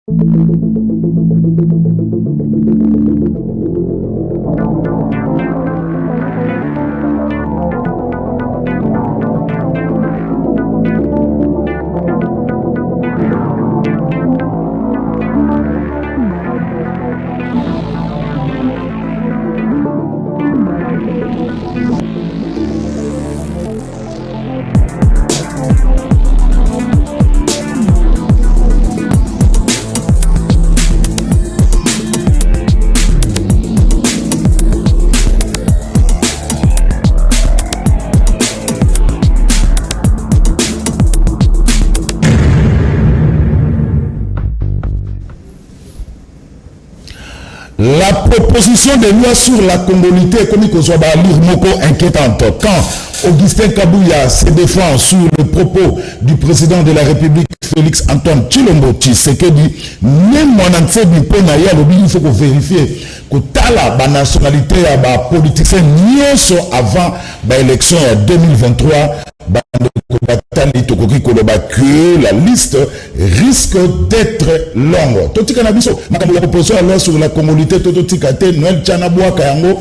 La proposition de loi sur la congolité économique aux Moko inquiétante. Quand Augustin Kabouya se défend sur le propos du président de la République Félix Antoine Tshilombo Tshisekedi, même mon ancêtre Ponaya, il faut vérifier que la nationalité a politicien avant l'élection en 2023. Que la liste risque d'être longue. Tout la proposition alors sur la communauté Noël Tchanaboua Kayango,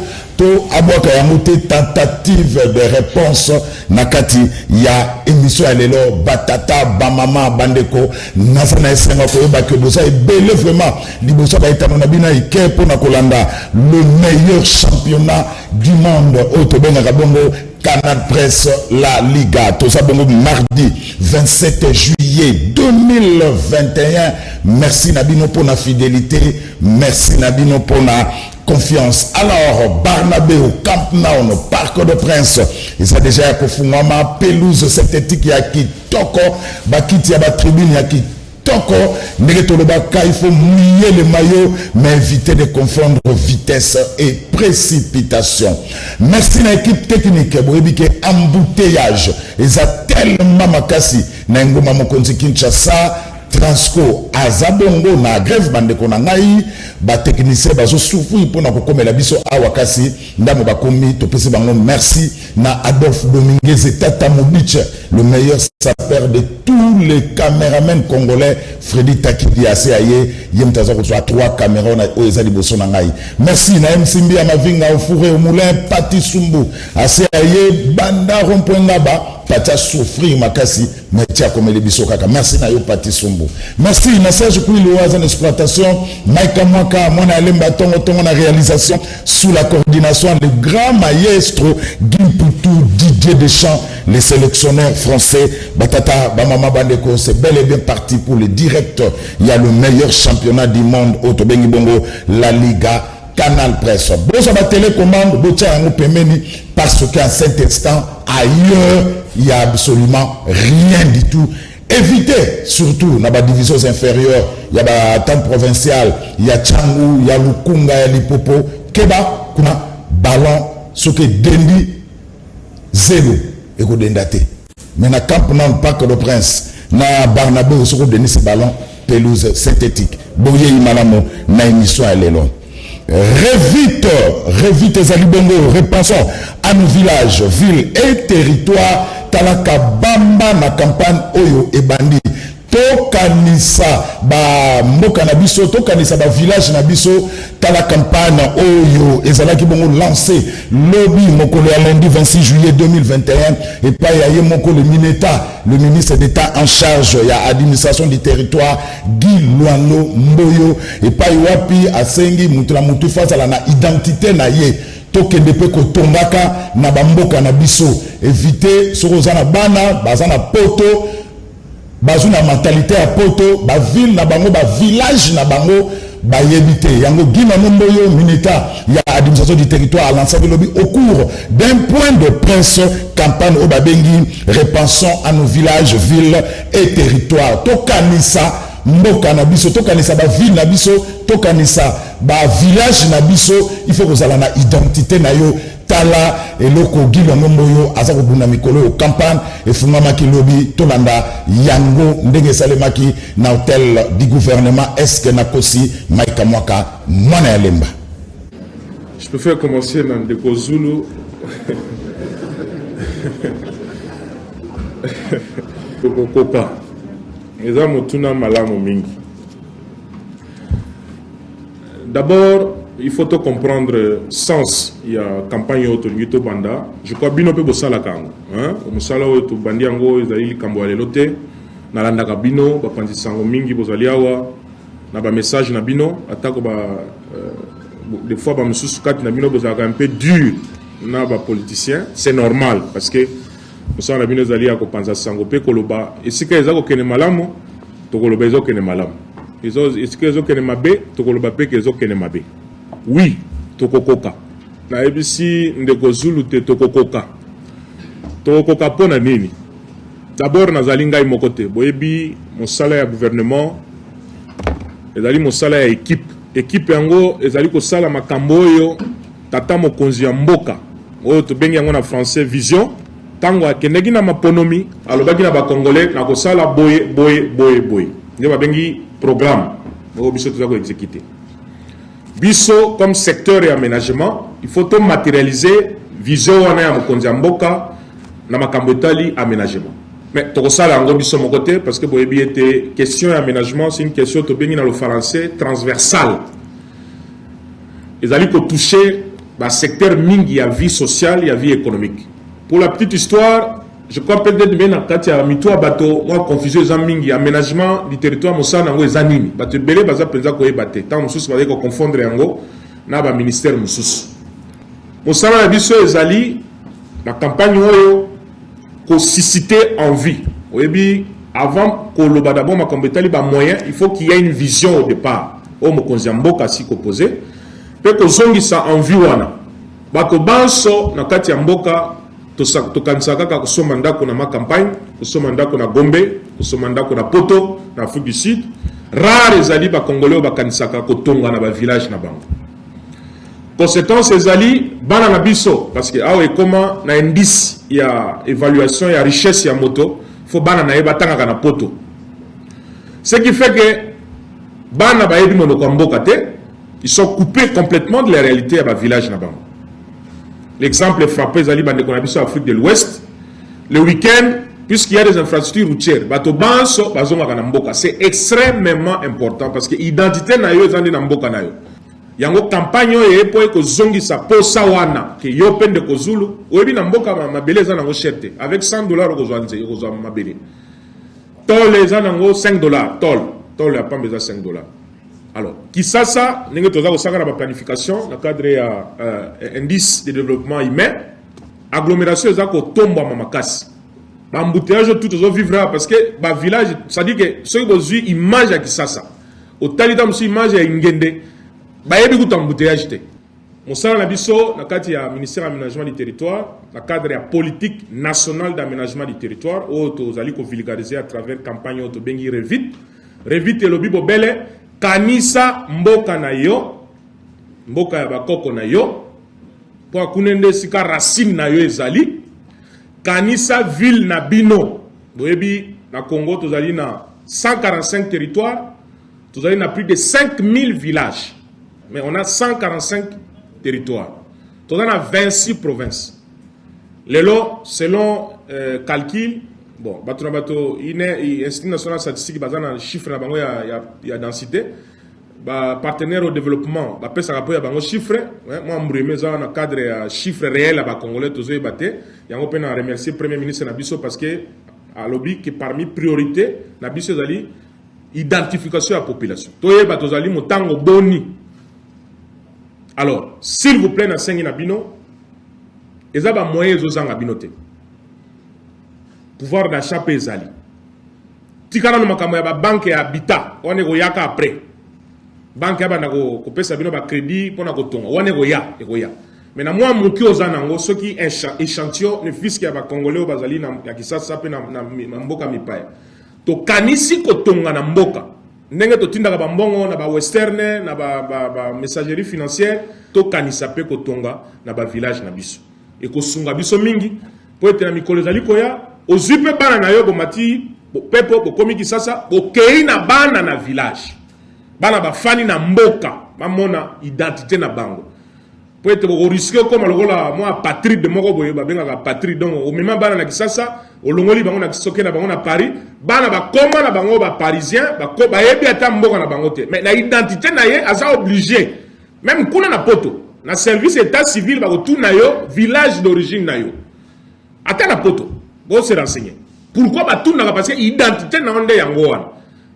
tentative de réponse nakati ya émission alelo batata bamama bandeko nasana esenga ko ba bosa ebele vraiment libosa ba etana bina ike pona kolanda le meilleur championnat du monde au Tobenga Kabongo Canal Presse La Liga. Tout ça bon mardi 27 juillet 2021. Merci Nabino pour la fidélité. Merci Nabino pour la confiance. Alors, Barnabé au Camp Nou, au Parc de Prince, ils ont déjà Kofungama, pelouse synthétique, il y a qui toko, bakiti ya ba tribune, il y a qui toko, il faut mouiller le maillot, mais éviter de confondre vitesse et précipitation. Merci à l'équipe technique, Boubike embouteillage, ils ont tellement makasi, Nengo Mamokonzi Kinshasa, Transco azabongo na grève bandeko na ngai ba technicien bazo souffrir pour na kokomela biso awakasi ndamo bakomi topesi bango merci na Adolphe Dominguez et Tata Mobiche le meilleur sapeur de tous les caméramans congolais Freddy Takidi Aseaye yemtaza ko 3 caméras na ezali boso na ngai merci na MCMB ya mavinga au fourré au moulin Pati Sumbu Aseaye banda rompoinga ba Patia souffrir makasi metia comme les biso kaka merci na yo Pati Sumbu merci na Serge Kouilo en exploitation Maïka Mwaka mona Lemba tongo na réalisation sous la coordination du grand maestro Gimputu Didier Deschamps les sélectionneurs français Batata Bamama Bandeko c'est bel et bien parti pour le direct il y a le meilleur championnat du monde au Tobengi Bongo La Liga Canal Presse. Bon, la télécommande, parce qu'à cet instant, ailleurs, il n'y a absolument rien du tout. Évitez, surtout, dans la division inférieure, il y a la temps provincial, il y a Tchangou, il y a Lukunga, il y a Lipopo, Keba, Kuna, Ballon, ce qui est Dendi, Zélo, et Kodendate. Mais dans le camp, dans le Parc de Prince, dans Barnabé, où se donne ces ballons, pelouse synthétique. Boye Imalamo, na émission, elle est longue. Révite Zalibongo, repensons à nos villages, villes et territoires, Talaka Bamba, na campagne Oyo et Bandi. Tokanisa, ba Moka Nabiso, Tokanisa, ba village Nabiso, Tala campagne Oyo, et Zalaki Bongo lancé, lobby Mokolo à lundi 26 juillet 2021, et pas Yaye Moko le Mineta, le ministre d'État en charge, il y a administration du territoire, Guy Luano Mboyo, et pas Wapi, Asengi, Moutra Moutou face à la identité naye. Tokende pe ko tongaka na bamboka na biso éviter sorozana bana bazana poto bazuna mentalité à poto ba ville na bango ba village na bango ba yebite yango gina nomboyo mineta ya administration du territoire à l'ensemble lobby au cours d'un point de presse campagne au babengi repensons à nos villages villes et territoires tokanisa mboka na biso tokanisa ba ville na biso tokanisa ba village na biso il faut que ça na identité na yo tala eloko gilo ngomboyo aza kobuna mikolo campagne et fungamaki lobby tolanda yango ndenge salemaki na hôtel du gouvernement est-ce que nakosi Maïka Mwaka mwana ya Lemba. Je préfère commencer dans Ndeko Zulu. Kokopa eza motuna malamu mingi D'abord, il faut te comprendre le sens. Il y a campagne autour banda. Je crois bien que vous avez kango. Vous savez que bandi ango ezali kambo alelote. Nalanda kabino, ba panzi sango mingi bozali awa. Na ba message na bino, atako ba des fois ba mususu kati na bino bozaka un peu dur na ba politicien. C'est normal parce que vous savez na bino zali ako panza sango pe koloba. Esika ezako kene malamu, to koloba ezako kene malamu. Est-ce que ezoko kene mabe, to koloba pe ke ezoko kene mabe. Oui, tokokoka. Na ebisi ndeko Zulu te tokokoka. Tokokoka pona nini? D'abord nazali ngai moko te. Boyebi mosala ya gouvernement ezali mosala ya équipe. Équipe yango ezali kosala makambo oyo tata mokonzi ya mboka. Oyo tobengi yango na français vision. Tango akendeki na maponomi, alobaki na ba congolais na kosala boye. Nde babengi programme. Oyo biso tozako exécuter. Biso comme secteur et aménagement, il faut tout matérialiser vision wana ya mokonzi ya mboka na makambo etali aménagement. Mais tokosala yango biso mon côté parce que boyebi ete question et aménagement c'est une question to bengi na le français transversale. Ezali ko toucher ba secteur mingi ya vie sociale, ya vie économique. Pour la petite histoire, je crois peut-être bien nakati ya mitwa bato moi confusion za mingi aménagement du territoire mosana ngo ezanini bato belé baza penza ko ebate tant mususu ba ko confondre yango na ba ministère mususu mosana na biso ezali la campagne oyo ko susciter envie oyebi avant ko loba d'abord makambo etali ba moyen il faut qu'il y ait une vision au départ o mokonzi mboka si ko poser pe ko zongisa envie wana bato banso na kati ya mboka tokanisa kaka kusoma ndako na ma campagne, kusoma ndako na Gombe, kusoma ndako na Poto, na Afrique du Sud. Rare ezali ba Congolais ba kanisa kaka kotonga na ba village na bango. Conséquence ezali bana na biso parce que awa ekoma na indice ya évaluation ya richesse ya moto, faut bana na yeba tanga na Poto. Ce qui fait que bana ba yebi monoko mboka te, ils sont coupés complètement de la réalité ya ba village na bango. L'exemple frappé Zali Bande Konabiso Afrique de l'Ouest. Le week-end, puisqu'il y a des infrastructures routières, c'est extrêmement important parce que l'identité na yo zandi na mboka na yo. Yango campagne yo pour que zongi sa posa wana que yo pende ko Zulu, oyebi na mboka mabele za nango cherte avec $100 ko zwanze ko zwa mabele. Tol za nango $5, tol ya pambe za $5. Alors, qui ça, nous avons la planification, dans le cadre de l'indice de développement humain, agglomération, c'est qu'on tombe à Mamakasi. L'embouteillage, tout le monde vivra parce que le village, ça dit que ceux qui ont une image à Kisasa, au Talita, une image à Ingende, il y a beaucoup d'embouteillage. Mon salaire na biso, na kati ya ministère d'aménagement du territoire, na cadre ya politique nationale d'aménagement du territoire, où nous allons vulgariser à travers campagne auto bengi Revit et lobby bobele. Kanisa mboka na yo, mboka ya bakoko na yo, po akunende sika racine na yo ezali, kanisa ville na bino, boyebi na Congo tozali na 145 territoires, tozali na plus de 5000 villages, mais on a 145 territoires, tozali na 26 provinces. Lelo, selon calcul, bon, bato Institut national statistique bazana chiffre na bango ya densité, ba partenaire au développement, ba pesa rapport ya bango chiffre, moi mbreme za na cadre ya chiffre réel ba congolais tozo ebate, yango pe na remercier premier ministre na biso parce que a lobby que parmi priorité na biso zali identification de la population. Toye bato zali motango boni. Alors, s'il vous plaît na sengi na bino, ezaba moyen ezozanga bino te. Pouvoir d'achat pe ezali. Tikana no makambo ya ba banque ya habitat, wane go yaka après. Banque ya bana ko pesa bino ba crédit pona ko tonga, wane go ya, e go ya. Mais na moi moki ozana ngo soki échantillon ne fisque ya ba congolais bazali na ya kisasa pe na mboka mipaya. To kanisi ko tonga na mboka. Ndenge to tindaka ba mbongo na ba western na ba messagerie financière to kanisa pe ko tonga na ba village na biso. E ko sunga biso mingi po ete na mikolo zali ko ya ozipe bana na yo bomati pepo bokomi kisasa bokei na bana na village. Bana bafani na mboka bamona identité na bango. Po ete boko risque comme lokola moi patride moko boye babengaka patride donc o mema bana na kisasa olongoli bango na kisoke na bango na Paris bana bakoma na bango ba parisien ba yebi ata mboka na bango te mais na identité na ye aza obligé Même kuna na poto, na service état civil ba tout na yo village d'origine na yo. Ata na poto, bo se renseigner. Pourquoi ba tout na parce que identité na onde yango wana.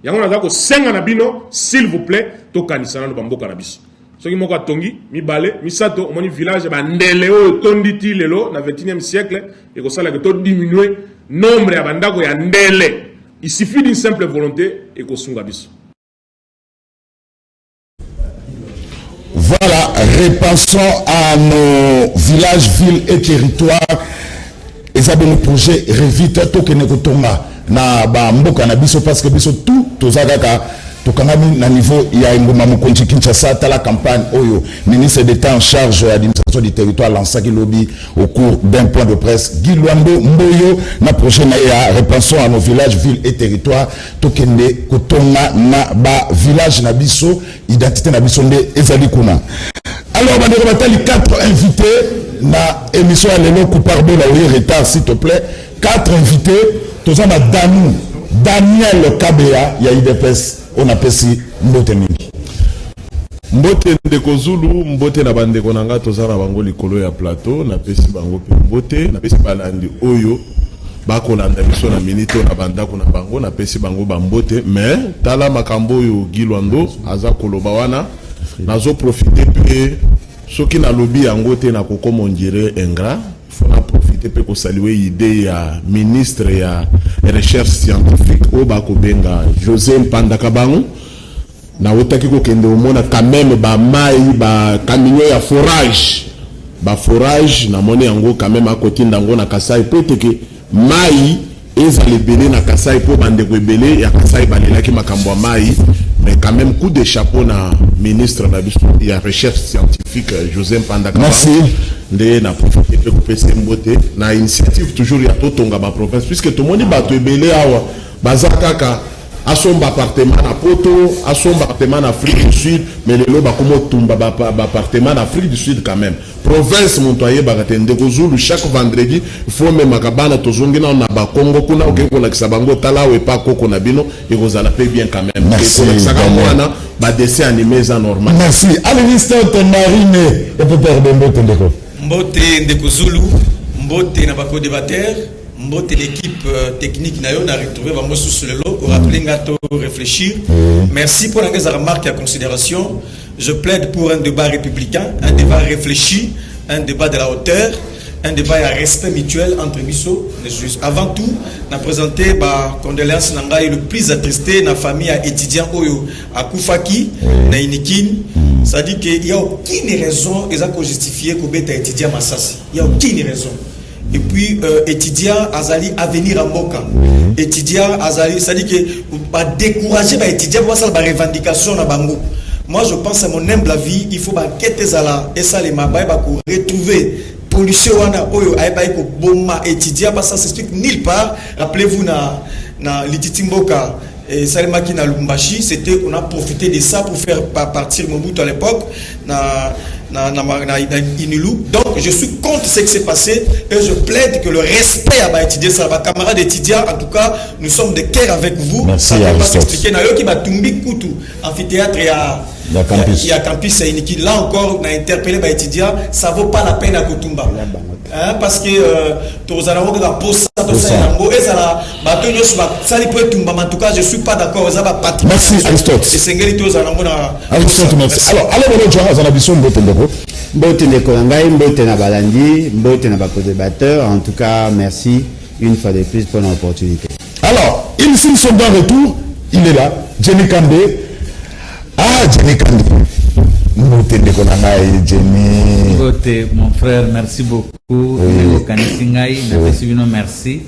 Yango na ko senga na bino s'il vous plaît to kanisa na bamboka na biso. Soki moko atongi mibale misato omoni village ba ndele o tonditi lelo na 21e siècle et ko sala que to diminuer nombre ya bandako ya ndele. Il suffit d'une simple volonté et ko sunga biso. Voilà, repensons à nos villages, villes et territoires. Et ça le projet Revite Tokene Kotonga na ba mboka na biso parce que biso tout tozakaka tokangami na niveau ya Ngoma Mokonzi Kinshasa ta la campagne oyo ministre d'État en charge de l'administration du territoire lancaki lobby au cours d'un point de presse Guy Luando Mboyo na projet na ya repensons à nos villages, villes et territoires Tokene Kotonga na ba village na biso identité na biso nde ezali kuna. Alors bandeko batali 4 invités na émission à l'élo coupardo la retard s'il te plaît 4 invités tozama Daniel Kabea ya IDPS on appelle si mbote mingi mbote ndeko Zulu mbote na bandeko nanga tozana bango likolo ya plateau na pesi bango pe mbote na pesi balandi oyo bakolanda biso na minito na bandako na bango na pesi bango bambote mais tala makambo oyo Gilwando aza koloba wana nazo profiter pe soki na lobby yango te na kokoma ondire ingrat faut na profiter pe ko saluer idée ya ministre ya recherche scientifique o bako benga José Mpanda Kabango na otaki ko kende omona quand même ba mai ba camion ya forage na moni yango quand même akotinda ngo na Kasai peteke mai ezali belé na Kasai po bandeko ebele ya Kasai balelaki makambo mai mais quand même coup de chapeau na ministre na biso ya recherche scientifique José Mpanda Kabango. Merci. Nde na profiter pe ko pese mbote na initiative toujours ya totonga ba province puisque to moni bato ebele awa bazakaka asomba appartement na Poto, asomba appartement na Afrique du Sud, mais le loba comme tumba appartement na Afrique du Sud quand même. Province montoyer bagatende kozulu chaque vendredi, il faut même makabana tozongi na ba Congo kuna okeko na kisabango tala we pa koko na bino et kozala pe bien quand même. Merci. Mwana ba dessin animé ça normal. Merci. Allez l'instant Marine et peut perdre mbote ndeko. Mbote ndeko Zulu, mbote na bako débatteur. Mbote l'équipe technique na yo na retrouvé vraiment sous le lot pour rappeler ngato réfléchir. Merci pour la remarque et la considération. Je plaide pour un débat républicain, un débat réfléchi, un débat de la hauteur, un débat à respect mutuel entre biso les juges. Avant tout, na présenté ba condoléances nanga le plus attristé na famille à étudiant oyo à Koufaki na Inikin. Ça dit qu'il y a aucune raison exactement justifier que beta étudiant Massassi. Il y a aucune raison. Et puis étudiant azali à venir à Mboka. Étudiant azali, ça dit que pas décourager ba étudiant pour ça ba revendication na bango. Moi je pense à mon humble avis, il faut ba quête zala et ça les mabay ba ko retrouver pollution wana oyo ay ba ko bomma étudiant parce que ça s'explique nulle part. Rappelez-vous na Lititi Mboka et Salimaki na Lumbashi, c'était on a profité de ça pour faire partir Mobutu à l'époque na Inulu. Donc je suis contre ce qui s'est passé et je plaide que le respect à étudier ça, camarades étudiants, en tout cas nous sommes de cœur avec vous. Merci. Ça ne peut pas s'expliquer. Na yo qui va tumbi kutu amphithéâtre et à campus Iniki. Là encore on a interpellé les étudiants, ça vaut pas la peine à Kutumba. Parce que tous allons regarder pour ça tout ça et ça la bateau ça peut tumba en tout cas je suis pas d'accord ça va pas. Merci Aristote. C'est sengeli tous allons Aristote merci. Alors allez on joindre dans la vision de votre ndeko. Mbote ndeko ngai mbote na balandi mbote na ba co-débatteur en tout cas merci une fois de plus pour l'opportunité. Alors ils sont de retour, il est là Jenny Kandé. Ah Jenny Kandé. Mbote ndeko ngai Jenny. Mbote mon frère merci beaucoup. Ndeko kanisi ngai na pesi bino merci.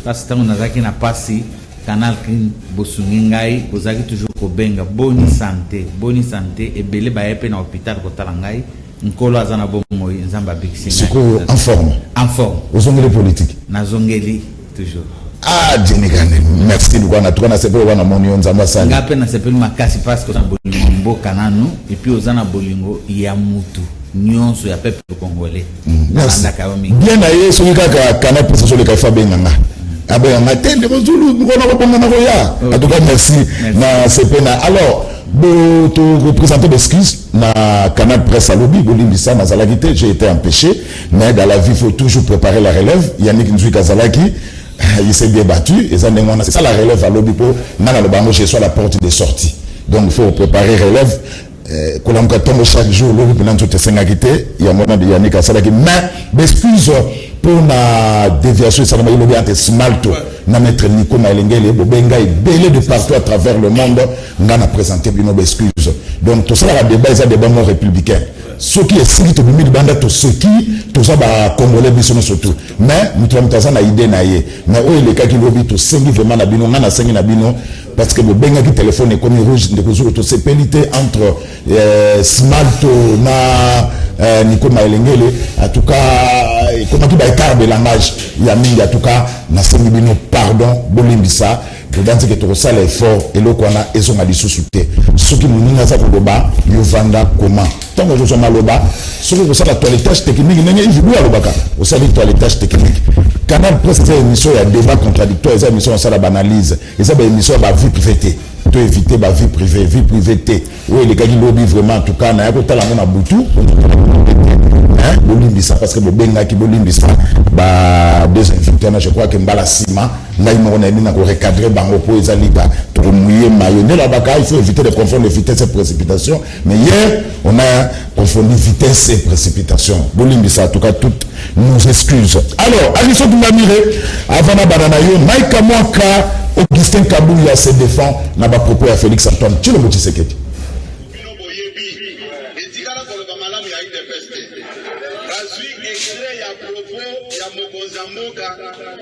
Parce que on a na pasi canal kin bosungi ngai kozaki toujours ko benga boni santé et belé ba epe na hôpital ko talangai nkolo azana bomo nzamba bikisi ngai en forme ozongeli politique na zongeli toujours. Ah Jenny Kandé merci beaucoup na tukana sepelo wana monio nzamba sana ngape na sepelo makasi parce que na bolingo mboka nanu et puis ozana bolingo ya mutu nyonso ya peuple congolais. Bien na yeso kaka kana pesa sur le café benganga. Abe nga tende ko Zulu ngona ko bonga na ko ya. En tout cas merci na sepena. Alors représenter l'excuse na canal presse à lobby bolimbisa na zalakité j'ai été empêché mais dans la vie il faut toujours préparer la relève Yannick Nzui Kazalaki il s'est bien battu et c'est ça la relève à lobby pour nana le bango chez soi la porte de sortie donc il faut préparer relève kolanga tombe chaque jour lobby pendant toute sengakité il y a moment de Yannick Kazalaki mais excuse pour la déviation ça va y lobby entre smalto na maître Nico Maelengele bobenga belé de partout à travers le monde on a présenté une excuse donc tout ça la débat est un débat non républicain ce qui est si to bimi banda to ce qui tout ça ba congolais biso surtout mais nous avons na idée na ye mais o les cas qui lobby to sengi vraiment na bino na sengi na bino parce que bobenga qui téléphone est comme rouge de kozuru to c'est pelité entre smalto na Nico Maelengele en tout cas comment tu vas écart de langage il y a mis en tout cas na sengi bino pardon bolimbisa que dans ce que tu ressens l'effort et le qu'on a et son mali sous-souté ce qui nous n'a pas pour le bas yovanda comment tant que je suis mal au bas ce que ça la toilettage technique n'est il joue à l'obaka au sein de toilettage technique canal presse c'est une émission il y a débat contradictoire c'est une émission ça la banalise et ça une émission va vie privée to éviter ba vie privée oui les gars qui lobby vraiment en tout cas na yako tala ngona butu hein bolimbisa parce que bobenga ki bolimbisa ba deux invités je crois que mbala sima ngai mo na mina ko recadrer bango po ezalika to mouiller mayonnaise la baka il faut éviter de confondre vitesse et précipitation mais hier on a confondu vitesse et précipitation bolimbisa en tout cas toutes nos excuses alors Alisson Dumamire avant na banana yo Maïka Mwaka Augustin Kabouya se défend na ba propos à Félix Antoine Tshilombo Tshisekedi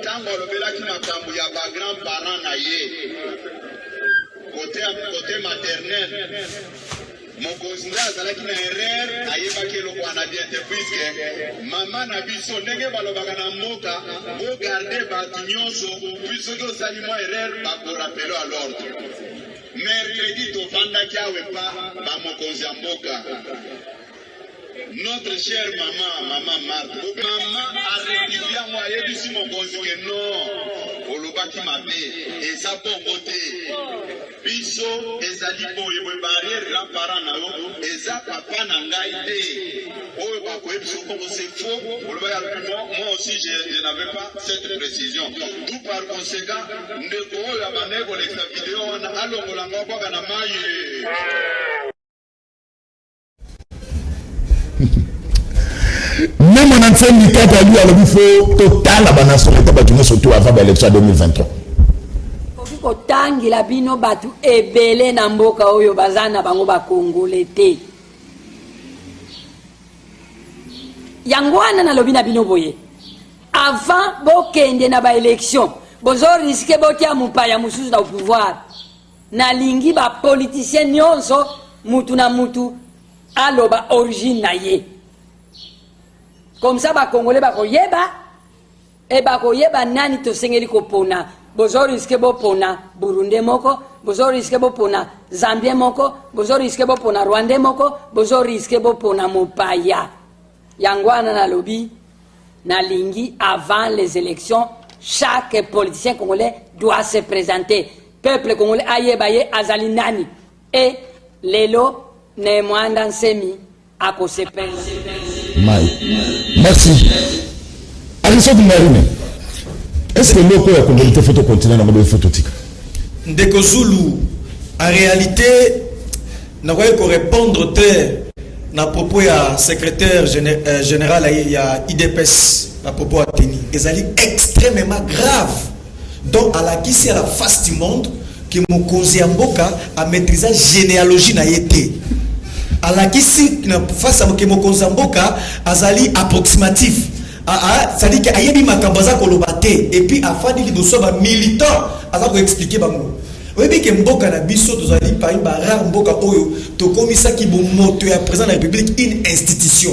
tango alobelaki makambo ya ba grand parent na ye côté maternel mokonzi nde azalaki na erreur ayebaki eloko wana bien te puiske mama na biso ndenge balobaka na mboka bogarde bato nyonso puis soki osali mwa erreur bakorapelo à l'ordre mercredi tovandaki awe pa bamokonzi ya mboka notre chère maman Marthe a rectifié moi et dit mon conseiller non olobaki mabe et ça bongo te biso ezali boye boye barrière grand parent na yo eza papa na ngai te oyo bakoye biso koko c'est faux olobaki moi aussi je n'avais pas cette précision tout par conséquent ndeko oyo abandaki kolekisa video wana alongolanga bwaka na maye même en ancien militaire lui alors il faut total la nationalité battu surtout avant l'élection 2023 kotangi la bino batu ebele na mboka oyo bazana bango ba Congolais te yangwana na lobina bino boye avant bokende na ba élection bozo risque bokia mupaya mususu na pouvoir na lingi ba politicien nyonso mutu na mutu aloba origine na ye comme ça ba Congolais ba koyeba e ba koyeba nani to sengeli ko pona bozo risque bo pona Burundi moko bozo risque bo pona Zambie moko bozo risque bo pona Rwanda moko bozo risque bo pona mopaya yangwana na lobby na lingi avant les élections chaque politicien congolais doit se présenter peuple congolais ayeba ye azali nani et lelo ne mwanda nsemi akosepela. Merci. Alisson Dumamire, est-ce que l'eau a communauté photo continue dans le phototique? Ndeko Zulu, en réalité, n'a pas répondre à propos à secrétaire général il y a IDPS à propos à Teni. Ils allaient extrêmement grave. Donc à la qui c'est à la face du monde que mon conseiller Mboka a maîtrisé la généalogie na été. À la qui c'est face à mon conseiller Mboka azali approximatif. C'est-à-dire qu'il y a des makambaza kolobate et puis afin de nous sommes militants à ça pour expliquer bango. Oui bien que Mboka na biso tozali par une rare Mboka oyo to komisa ki bon moto ya président de la République une institution.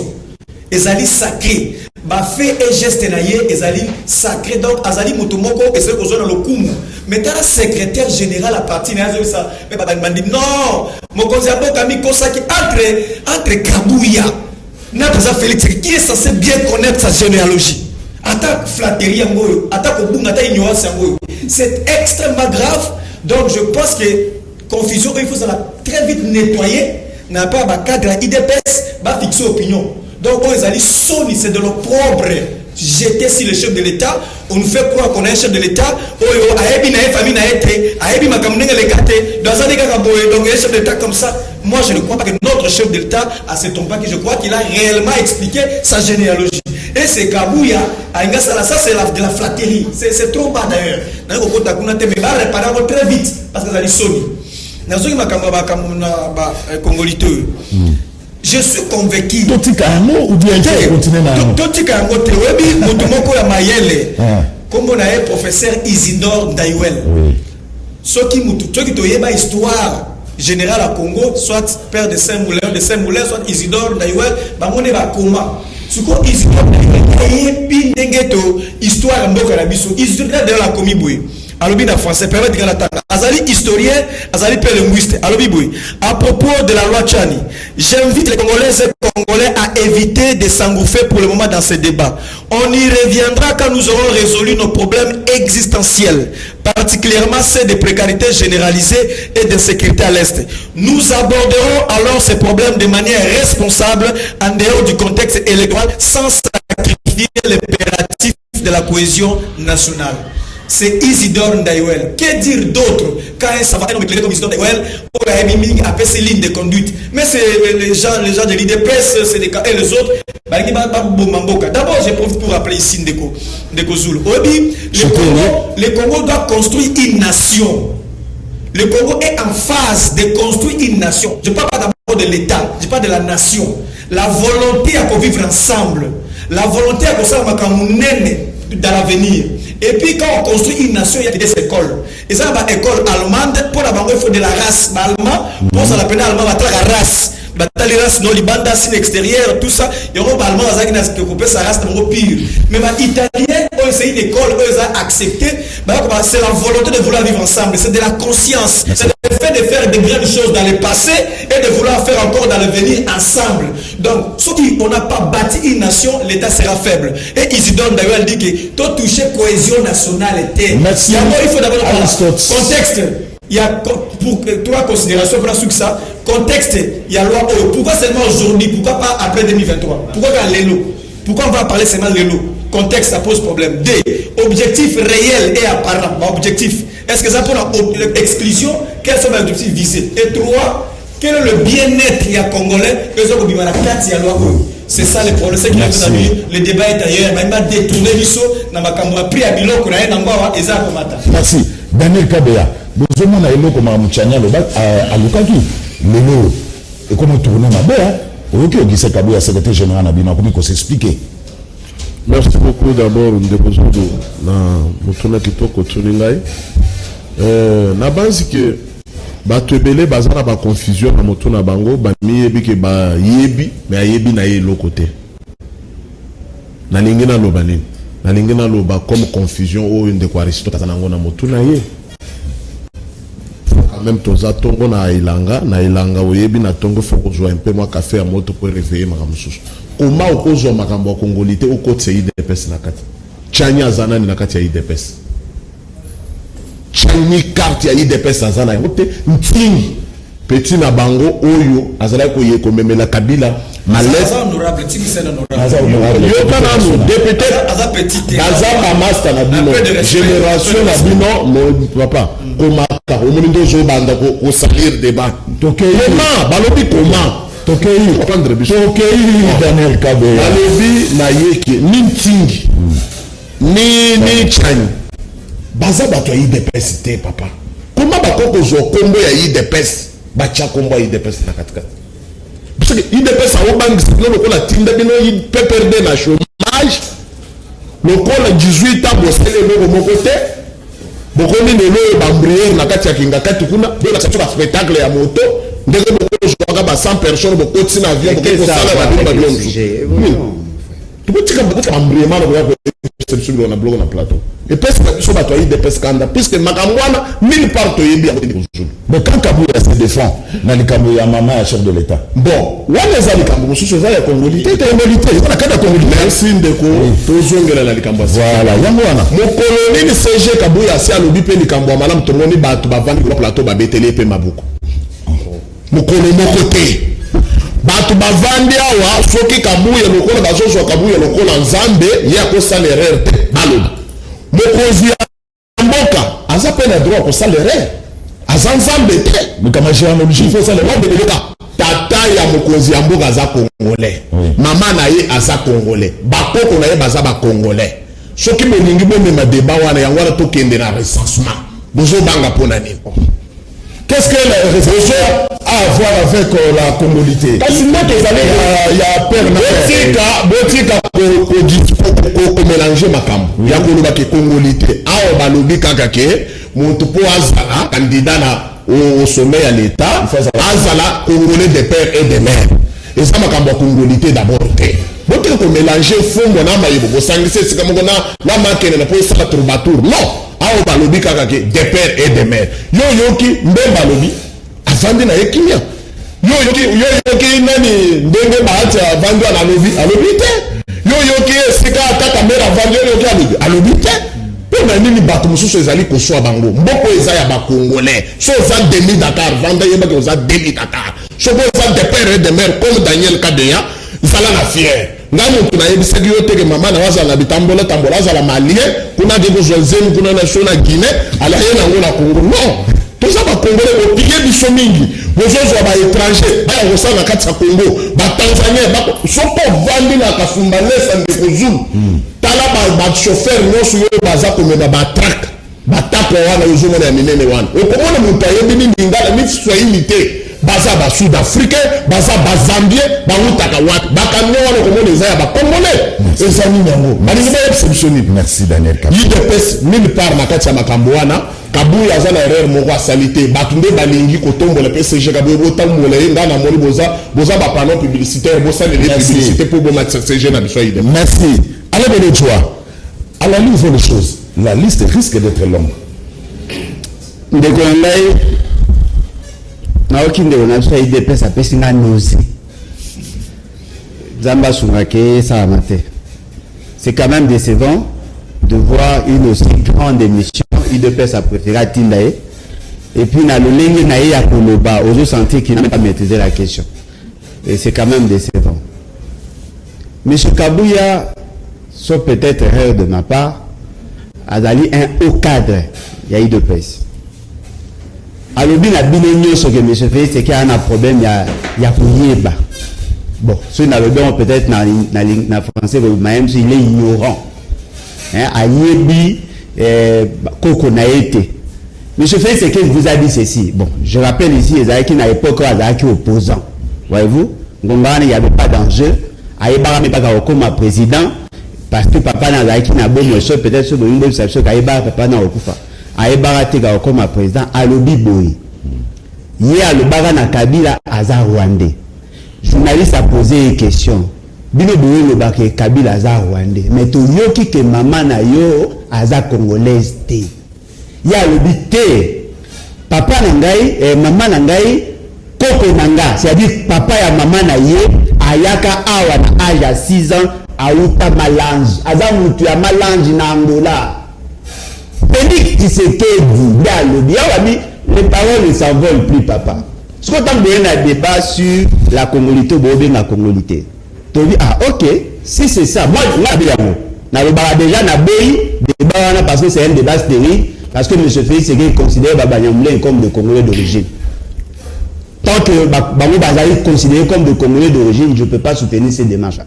Ezali sacré. Ba fait et geste na ye ezali sacré donc azali moto moko et c'est kozona lokumu. Mais ta secrétaire général à partir na ça mais ba bandi non mokonzi Mboka mi kosaki entre Kabouya. N'a-t-il Félix qui est censé bien connaître sa généalogie. Attaque flatterie en goyo, attaque au bout, attaque ignorance en goyo. C'est extrêmement grave. Donc je pense que confusion, il faut ça très vite nettoyer. N'a pas un cadre IDPS, va fixer opinion. Donc, on les Sony, c'est de l'opprobre jeté sur le chef de l'État. On nous fait croire qu'on est un chef de l'État. Donc, un chef de l'État comme ça. Moi, je ne crois pas que notre chef de l'État a ce ton pas que je crois qu'il a réellement expliqué sa généalogie. Et c'est Kabouya, ça c'est de la flatterie. C'est trop bas d'ailleurs. Mais il va réparer très vite parce que ça dit Sony. Je suis convaincu. Comme on a un professeur Isidore Ndayouel. Ceux qui ont histoire générale à Congo, soit père de Saint-Moulin, soit Isidore Ndayouel, on est à Coma. Ce qu'on Isidore Ndayouel, histoire en Boka Nabiso, Isidore Ndayouel a commis boué. Alobi na français, permet de gagner la table. Azali historien, Azali linguiste. Alobi boui. À propos de la loi Tchani, j'invite les Congolais et Congolais à éviter de s'engouffrer pour le moment dans ces débats. On y reviendra quand nous aurons résolu nos problèmes existentiels, particulièrement ceux de précarité généralisée et d'insécurité à l'Est. Nous aborderons alors ces problèmes de manière responsable en dehors du contexte électoral sans sacrifier l'impératif de la cohésion nationale. C'est Isidore Ndayouel. Que dire d'autre quand un savant comme Isidore Ndayouel a fait ses lignes de conduite? Mais c'est les gens de l'IDPS et les autres. D'abord, je profite pour rappeler ici Ndeko Zulu. Le Congo doit construire une nation. Le Congo est en phase de construire une nation. Je ne parle pas d'abord de l'État, je parle de la nation. La volonté à vivre ensemble. La volonté à construire dans l'avenir. Et puis quand on construit une nation, il y a des écoles. Et ça, c'est une école allemande. Pour la banque, il faut de la race. Allemand, pour ça, la peine allemande, il faut la race. Les races dans les bandes signe extérieures, tout ça. Il y a un allemand qui a coupé sa race dans le pire. Mais les Italiens, c'est une école, eux ont accepté. C'est la volonté de vouloir vivre ensemble. C'est de la conscience. C'est le fait de faire de grandes choses dans le passé et de vouloir faire encore dans l'avenir ensemble. Donc, si on n'a pas bâti une nation, l'État sera faible. Et Isidore Ndayouel dit que tout toucher cohésion nationale était. Merci. Il faut d'abord contexte. Il y a pour trois considérations pour que ça. Contexte, il y a loi. Pourquoi seulement aujourd'hui? Pourquoi pas après 2023? Pourquoi pas l'élo? Pourquoi on va parler seulement de l'élo? Contexte, ça pose problème. D. Objectif réel et apparent. Objectif. Est-ce que ça pour l'exclusion? Quels sont les objectifs visés? Et 3. Quel est le bien-être il y a congolais? C'est ça le problème. C'est que le débat est ailleurs. Il m'a détourné l'ISO. Merci. Daniel Kabea. Vous avez dit que vous avez lelo et comment tourner ma belle ok ok c'est Kabouya secrétaire général Nabina comment qu'on s'expliquer. Merci beaucoup d'abord Ndeko Zulu na mutuna kitoko tulingai na base que bato ebele bazana ba confusion na mutuna bango ba miyebi ke ba yebi mais ayebi na ye lokote na lingina loba nini na lingina loba comme confusion oyo Ndeko Aristote azanango na mutuna ye même toza tongo na ilanga oyebi na tongo faut kozwa un peu moi café à moto pour réveiller makamususu comment okozwa makambo ya kongolité okotse IDPS na kati chanya azana ni na kati ya IDPS chani carte ya IDPS azana yote ntingi petit na bango oyo azala ko yeko memela Kabila malais honorable timi c'est honorable yo kana député azaba master na bino génération na bino mo papa comment au monde zo banda ko salir débat comment balobi comment tokei prendre biso tokei Daniel Kabea balobi na yeke nintingi ni chani baza bato ya IDPS te papa comment bakoko zo kombo ya IDPS bacha kombo ya IDPS na katikati parce que IDPS a obangi sino lokola tinda bino PPRD na chômage lokola 18 ans bosele loko mokote bokoni lelo bambriere na kati ya kinga kati kuna de la spectacle ya moto ndenge bokoni joga ba 100 personnes bokoti na avion bokoni sala na bino babio msu tukutika bambriere malo ya exception on a bloqué na plateau et parce que so bato de pescanda puisque makambwana mille part to yebi mais quand Kabouya se défend na likambo ya mama ya chef de l'état bon wana za likambo mususu za ya congolité on a kada congolité merci ndeko tozongela na likambo voilà yango wana mokolo nini CG Kabouya si alobi pe likambo malam tomoni bato bavandi ko plateau ba betele pe mabuko mokolo moko te bato bavandi awa soki Kabouya lokola bazozwa Kabouya lokola nzambe ya ko salaire te baloba mokozi ya mboka aza pe na droit ko salaire aza nzambe te mekamaji ya logique faut salaire de l'État tata ya mokozi ya mboka aza congolais mama na ye aza congolais bakoko na ye baza ba congolais soki bolingi bomema débat wana yango wana tokende na recensement bozobanga mpona nini. Qu'est-ce que la réseau a à voir avec la congolité? Il y a père botika ko mélanger makambo ya koloba ke congolité awa balobi kaka ke moto po azala candidat na au sommet à l'état azala congolais de père et de mère et ça makambo congolité d'abord te botika ko mélanger fombo na mayibo ko sangise sika moko na makene na po sala troubadour non awo balobi kaka ke de père et de mère yo yoki mbe balobi afandi na ekimia yo yoki nani ndenge bahati avandi na alobi te yo yoki sika ataka mère avandi yo yoki alobi te pona nini bato mususu ezali koswa bango mboko eza ya ba congolais so za demi Dakar vanda yeba ke za demi Dakar so bo za de père et de mère comme Daniel Kadeya zala na fier ngani tuna yebisaki yo teke mama na wazala bitambola tambola azala malien kuna debo zozeni kuna na shona Guinée ala yena ngona Congo non tout ça ba congolais ko piquer biso mingi bozozo ba étranger ba rosana katsa Congo ba Tanzania ba soko vandi na kafumba lesa ndeko zulu tala ba chauffeur nosu yo baza ko mena ba track ba tapo wana yo zomona ya minene wana okomona mutu ayebi ni ngala ni Swahili te baza ba Sud Africain baza ba Zambien ba utaka wapi bakamyo wana komona eza ya ba Congolais eza ni nyango baliza ba exceptionnel. Merci Daniel Kabouya. UDPS mille part na kati ya makambo wana Kabouya aza na erreur moko asalite bato nde balingi kotombola PCG Kabouya botambola ye nga na moni boza ba panneau publicitaire bosala les publicités pour bon match CG na biso ide. Merci. Allez de joie. À la liste des choses, la liste risque d'être longue. Ndeko ngai na okinde ona so UDPS apesi nga nozi Zamba Sungake ça amaté. C'est quand même décevant de voir une aussi grande émission UDPS a préféré Tindae et puis na lolenge na ya koloba ozo sentir qu'il n'a pas maîtrisé la question et c'est quand même décevant. Monsieur Kabouya, sauf peut-être erreur de ma part, a dali un haut cadre il y a UDPS. Alobi na binenyo ce que monsieur fait c'est qu'il y a un problème il y a Kouyeba. Bon, ceux qui n'avaient peut-être na français même s'il est ignorant. Hein, Ayebi Koko Naete. Monsieur Fay, c'est qu'il vous a dit ceci. Bon, je rappelle ici, qui n'a époque qui opposant. Voyez-vous, Ngongane, il n'y avait pas d'enjeu. Aïba n'est pas comme président, parce que papa n'a qui n'a beau monsieur, peut-être sur une bonne situation, Aïba papa n'a okufa. Aïba n'a comme président, Alobi Boy. Hier, le baran à Kabila, Aza Rwandais. Journaliste a posé une question. Bino boye le baké Kabila aza Rwandais. Mais to yoki ke maman na yo aza congolaise te. Ya lobi te. Papa nangai, maman nangai, koko nanga. C'est-à-dire papa ya maman na ye ayaka awa na âge à 6 ans auta malange. Aza mutu ya malange na Angola. Félix Tshisekedi ya lobi ya wabi les paroles ne s'envolent plus papa. Ce qu'on a un débat sur la congolité ou la congolité. Tu dis, ah ok, si c'est ça, moi je l'ai déjà débat parce que c'est un débat stérile, parce que M. Félix Tshisekedi considère Babanyamulé comme de Congolais d'origine. Tant que Bamou Bazali est considéré comme de Congolais d'origine, je ne peux pas soutenir ces démarches-là.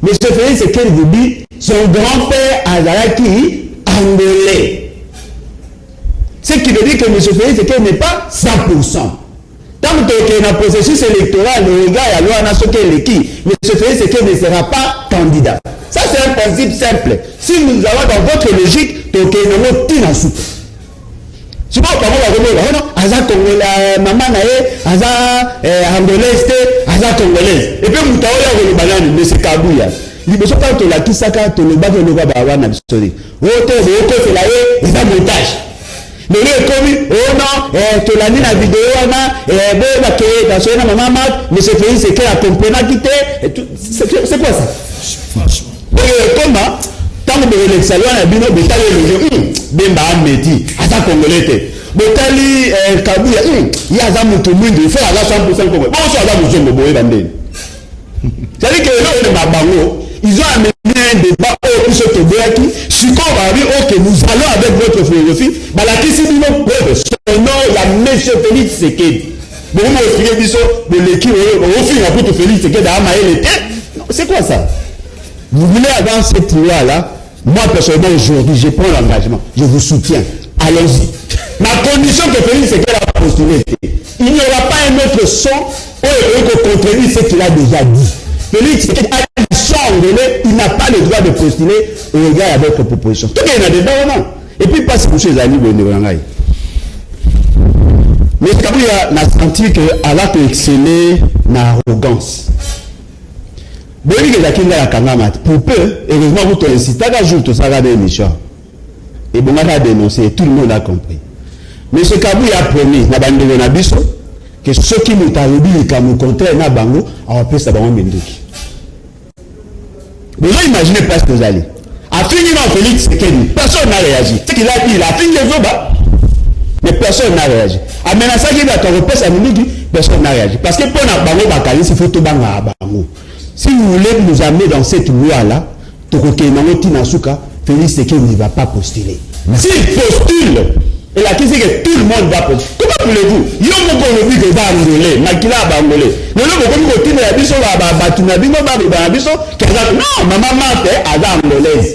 M. Félix Tshisekedi vous dit, son grand-père Azalaki, angolais. Ce qui veut dire que M. Félix Tshisekedi n'est pas 100%. Tant que dans le processus électoral, le gars a loi nationale qui, mais ce fait c'est qu'il ne sera pas candidat. Ça c'est un principe simple. Si nous avons dans votre logique, donc nous avons tout dans soupe. C'est pas comment on va dire, non, Aza Congolais, maman nae, Aza angolaise, Aza congolaise. Et puis nous avons le banane de ce Kabouya. liboso kaka tolakisaka tolobaki eloko bawana biso te oyo te bookofela ye eza montage lelo ekomi ono tolandi na video wana boye bakeye dasoye na mama mat mais c'est Félix Sekela akomprenaki te c'est quoi ça Franchement. oyo ekoma ntango boelekisa lwana na bino botali elonge bemba ameti aza congolais te botali kabuya ye aza moto mwingi ifo aza 100% congolais bonso aza mozongo boyeba ndeni c'est-à-dire que eloko na bango ils ont amené un débat au plus toboyaki sikoyo babi ok nous allons avec votre philosophie balakisi bino preuve son nom ya monsieur Félix Tshisekedi bokomo expliquer biso boleki ofinga pour Félix Tshisekedi ama ele te c'est quoi ça vous voulez avoir cette loi là moi personnellement aujourd'hui je prends l'engagement je vous soutiens allons-y ma condition que Félix Tshisekedi a postulé il n'y aura pas un autre son pour contredire ce qu'il a déjà dit Félix Tshisekedi a anglais, il n'a pas le droit de postuler au regard à votre proposition. Tout est là-dedans, non? Et puis, pas si vous êtes allé, vous n'avez mais Kabouya n'a senti qu'elle a excellé dans l'arrogance. Bon, il y a quelqu'un qui a kangamat. Pour peu, heureusement, vous avez incité à jour tout ça dans l'émission. Et bon, on a dénoncé, tout le monde a compris. Mais ce Kabouya a promis, na bande de Nabiso, que ceux qui nous arrivent, comme au contraire, na bango, on va faire ça dans un mendoki. Vous imaginez pas ce que vous allez. A fini dans Félix Tshisekedi, personne n'a réagi. Ce qu'il a dit, il a fini les obas, mais personne n'a réagi. A menacé qu'il va te repasser à Munigi, personne n'a réagi. Parce que pour la bango bakali, il faut tout banga à bango. Si vous voulez nous amener dans cette loi-là, Félix Tshisekedi ne va pas postuler. S'il postule, et la question c'est que tout le monde va postuler. Comment voulez-vous? Il y a un peu de va angoler, Makila va angoler. Non, maman Marthe est angolaise.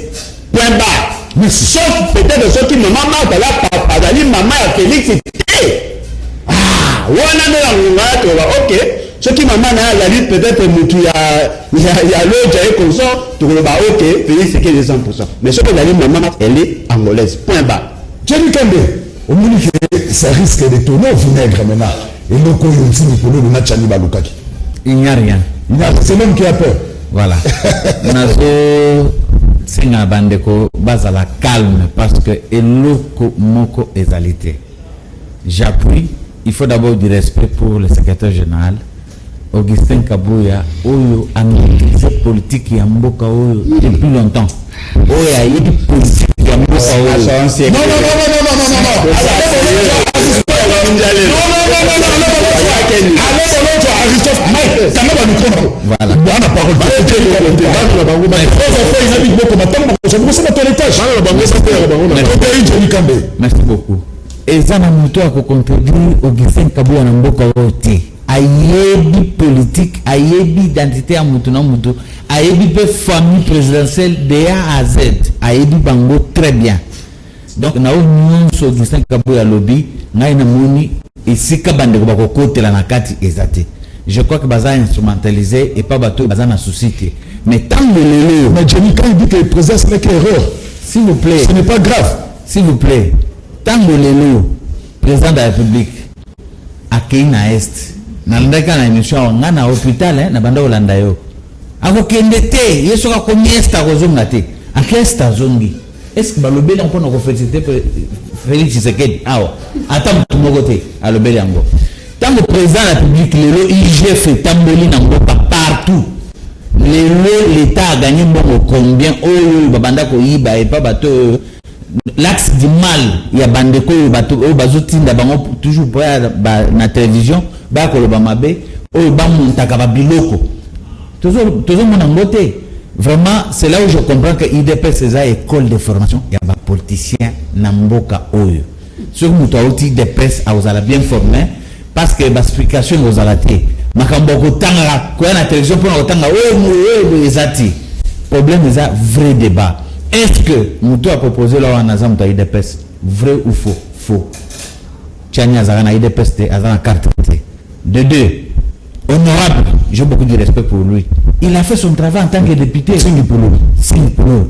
Point barre. Mais sauf peut-être ceux qui maman Marthe là, papa, maman à Félix Tshisekedi. Ah, ok. Ceux qui maman a la lutte peut-être il y a l'autre comme ça, tu vas ok, Félix Tshisekedi est 100%. Mais ceux qui ont maman elle est angolaise. Point barre. Jenny Kambe, au moins ça risque de tourner au vinaigre maintenant. Et le coup, il n'y a rien. C'est même qui a peur. Voilà. Nazo Senga Bandeko Bazala calme parce que Eloko Moko Ezalité. J'appuie. Il faut d'abord du respect pour le secrétaire général Augustin Kabouya, Oyo analyse politique Yamboka Oyo depuis longtemps. Oyo a eu du politique Yamboka Oyo. Voilà. Merci beaucoup. Et ça n'a pas contredire Augustin Kabouya na mboka ote. Ayebi politique, ayebi identité à mutu na mutu, ayebi pe famille présidentielle de A à Z. Ayebi bango très bien. Donc na union sur Augustin Kabouya lobby, na ina moni esika bande ko bako kotela na kati ezate. Je crois que baza instrumentalisé et pas bateau baza na société. Mais tant que le mais Jenny quand il dit que le président ce n'est qu'erreur. S'il vous plaît. Ce n'est pas grave. S'il vous plaît. Tango lelo président de la République akei na est nalandaka na émission nga na hôpital na banda olanda yo akokende te yeso ka komiesta kozonga te akesta zongi est-ce que balobeli mpona koféliciter Félix Tshisekedi awa ata mutu moko te alobeli yango tango président de la République lelo IGF tamboli na mboka partout lelo l'état a gagné mbongo combien oyo babanda koyiba et pas bato l'axe du mal il y a bandeko bato o bazotinda bango toujours pour na télévision ba koloba mabe o ba montaka ba biloko toujours mon angote vraiment c'est là où je comprends que IDPS c'est ça école de formation il y a ba politicien na mboka oyo ceux qui ont outil de presse à osala bien formé parce que ba explication osala té makambo ko tanga ko na télévision pour ko tanga o ezati problème est ça vrai débat. Est-ce que Moutou a proposé là en Azam ta IDPS vrai ou faux? Faux. Tchani Azarana IDPS te Azarana carte. De deux, honorable, j'ai beaucoup de respect pour lui. Il a fait son travail en tant que député. Singipolo.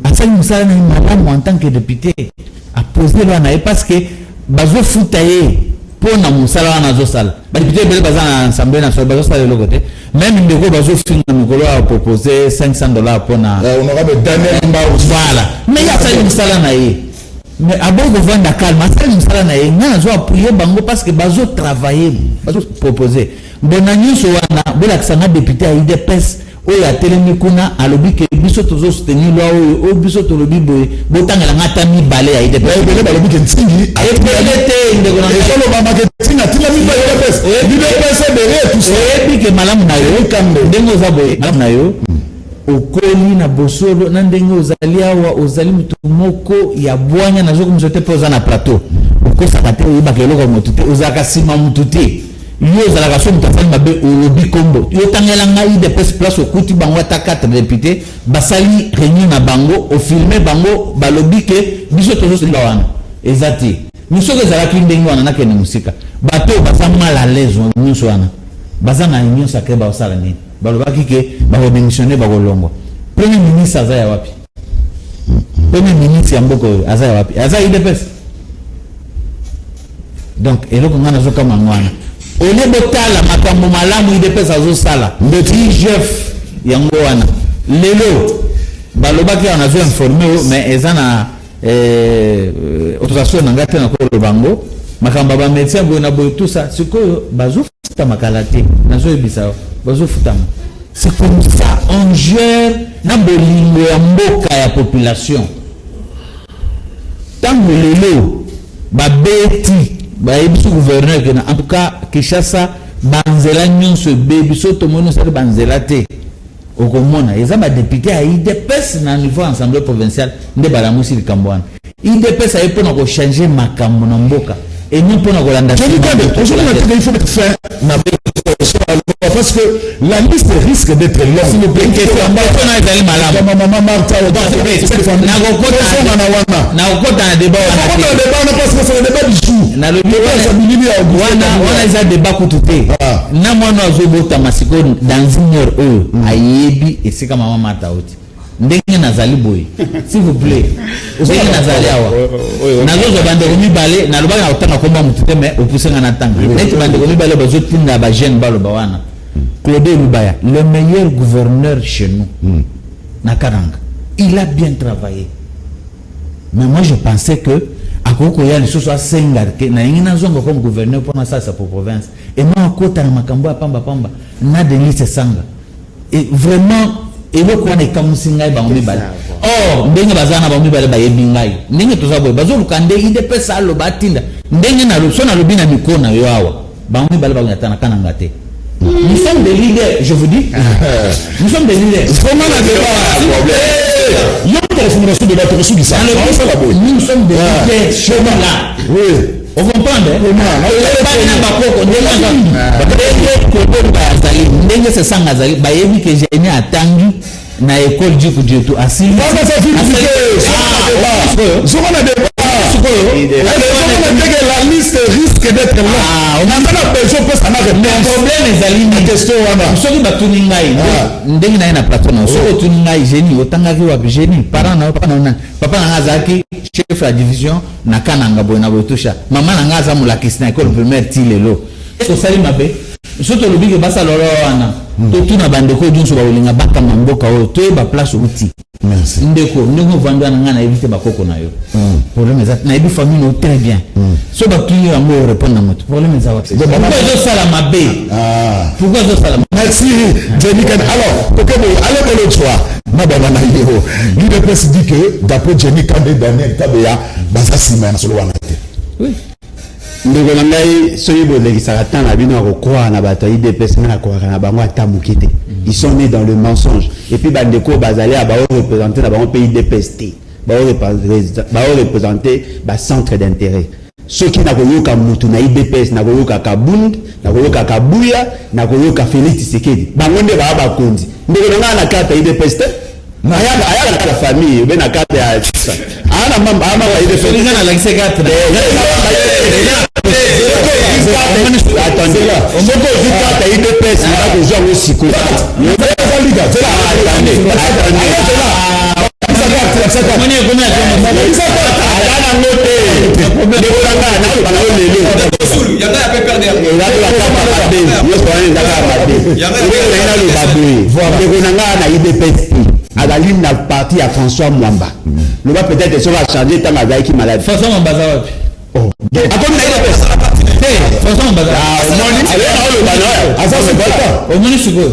Assani Moussa madame en tant que député a posé là parce que Bazo Foutaye pour na musala wana zo sala ba député bele baza na assemblée nationale bazo sala le côté même ndeko bazo finga mikolo a proposer $500 pour na honorable Daniel Mbao voilà mais ya sala musala na ye mais abo government calme sala musala na ye ngana zo appuyer bango parce que bazo travailler bazo proposer bona nyuso wana bola kisanga député a UDPS oyo atelemi kuna alobi ke biso tozo soutenir loi oyo biso tolobi boye botangela ngata mibale ya UDPS bele balobi ke ntingi epelete ndeko na ekolo ba marketing atina mimba UDPS UDPS derrière tout ça epi ke malamu na yo ndenge oza boye malamu na yo okoli na bosolo na ndenge ozali awa ozali mutu moko ya bwanya nazokomisa te mpe oza na plateau okosaka te oyebaka eloko motu te ozalaka nsima mutu te yo ozalaka so mutu asali mabe olobi kombo yo tangela ngai UDPS place okuti bango ata 4 député basali réunion na bango ofilme bango balobi ke biso tozosenga wana eza te misoko ezalaki ndenge wana nakende mosika bato baza mal à l'aise nyonso wana baza na union sacré baosala nini balobaki ke bakodémissionne bakolongwa premier ministre aza ya wapi premier ministre ya mboka oyo aza ya wapi aza UDPS donc eloko nga nazokama ngwana ole botala makambo malamu UDPS azosala ndeti chef yango wana lelo balobaki wana zo informé mais eza na autorisation na ngate na ko bango makamba ba médecin boye na boye tout ça sikoyo bazofuta makala te nazoyebisa bazofutama c'est comme ça on gère na bolingo ya mboka ya population tango lelo babeti bayebiso gouverneur que en tout cas Kinshasa banzela nyonso bebiso tomono sala banzela te okomona eza ba député à UDPS na niveau assemblée provinciale nde balamusi likambo wana UDPS aye pona ko changer makambo na mboka et non pona ko landa il faut mettre fin na parce que la liste risque d'être longue. S'il vous plaît, maman Martha, na okota na débat parce que c'est le débat du jour. Na le wana eza débat kututé. Na mwana azobota masiko dans une heure oyo ayebi esika maman Martha oti. Ndenge nazali boy. S'il vous plaît. Ndenge nazali awa. Nazo bandeko mibale na lobaka na otanga komba mutute mais opusenga na tanga. Neti bandeko mibale bazotinda ba jeune baloba wana. Claude Lubaya, le meilleur gouverneur chez nous, Nakaranga, il a bien travaillé. Mais moi je pensais que à Kokoya les choses soient singarke, na ingina zongo comme gouverneur pour ça pour province. Et moi à côté na makambo à pamba na Denis Sanga. Et vraiment et le quoi est comme singai ba mibale. Oh, ndenge bazana ba mibale ba yebingai. Ndenge toza boy bazo lukande ide pesa lo batinda. Ndenge na lo sona lo bina mikona yo awa. Ba mibale ba ngata na kananga te. Nous sommes des leaders, je vous dis. Nous sommes des leaders. Comment la débat? Il y a une formulation de la personne qui s'en nous sommes des leaders, chemin là. Oui. On comprend, na école du coup Dieu tout assis. La liste risque d'être longue. On a pas besoin de ça. Le problème est à l'une question wana. Soki batuni ngai ndenge na ina plateau na soko tuni ngai génie otanga ki wapi génie parent na papa na ngazaki chef la division na kananga boy na botusha mama na ngaza mulakisi na école primaire tilelo. So sali mabe soto lobike basa lolo wana to tuna bandeko junso ba ulinga baka mamboka o to ba place outil. Merci. Ndeko ndeko vanda na ngana éviter bakoko na yo. Problème exact na ebi famille no très bien. So ba tuyo amour répondre na moto. Problème exact. Pourquoi je sala mabe? Pourquoi je sala? Merci. Jenny Kane. Alors, Kokebo, allez pour le choix. Na baba na yo. L'UDPS dit que d'après Jenny Kane Daniel Tabeya, baza sima na solo wana te. Oui. ndeko na ngai soki bolekisaka temps na bino ya kokroire na bato ya UDPS na kokraka na bango ata moke te. Ils sont nés dans le mensonge. Et puis bandeko bazali a représenter na bango pays UDPS te représenter centre d'intérêt. Soki na koyoka mutu na UDPS na koyoka Kabund na koyoka Kabuya na koyoka Félix Tshisekedi bango nde baba bakonzi ndeko na ngai na kata UDPS te na aya la famille be na kata ya ana mama UDPS na la carte attendez là on peut dire kata UDPS na ko jouer au siko Il y a azali na parti ya François Mwamba loba peut-être ça va changer tant azali qui malade François Mwamba wapi akomi na François Mwamba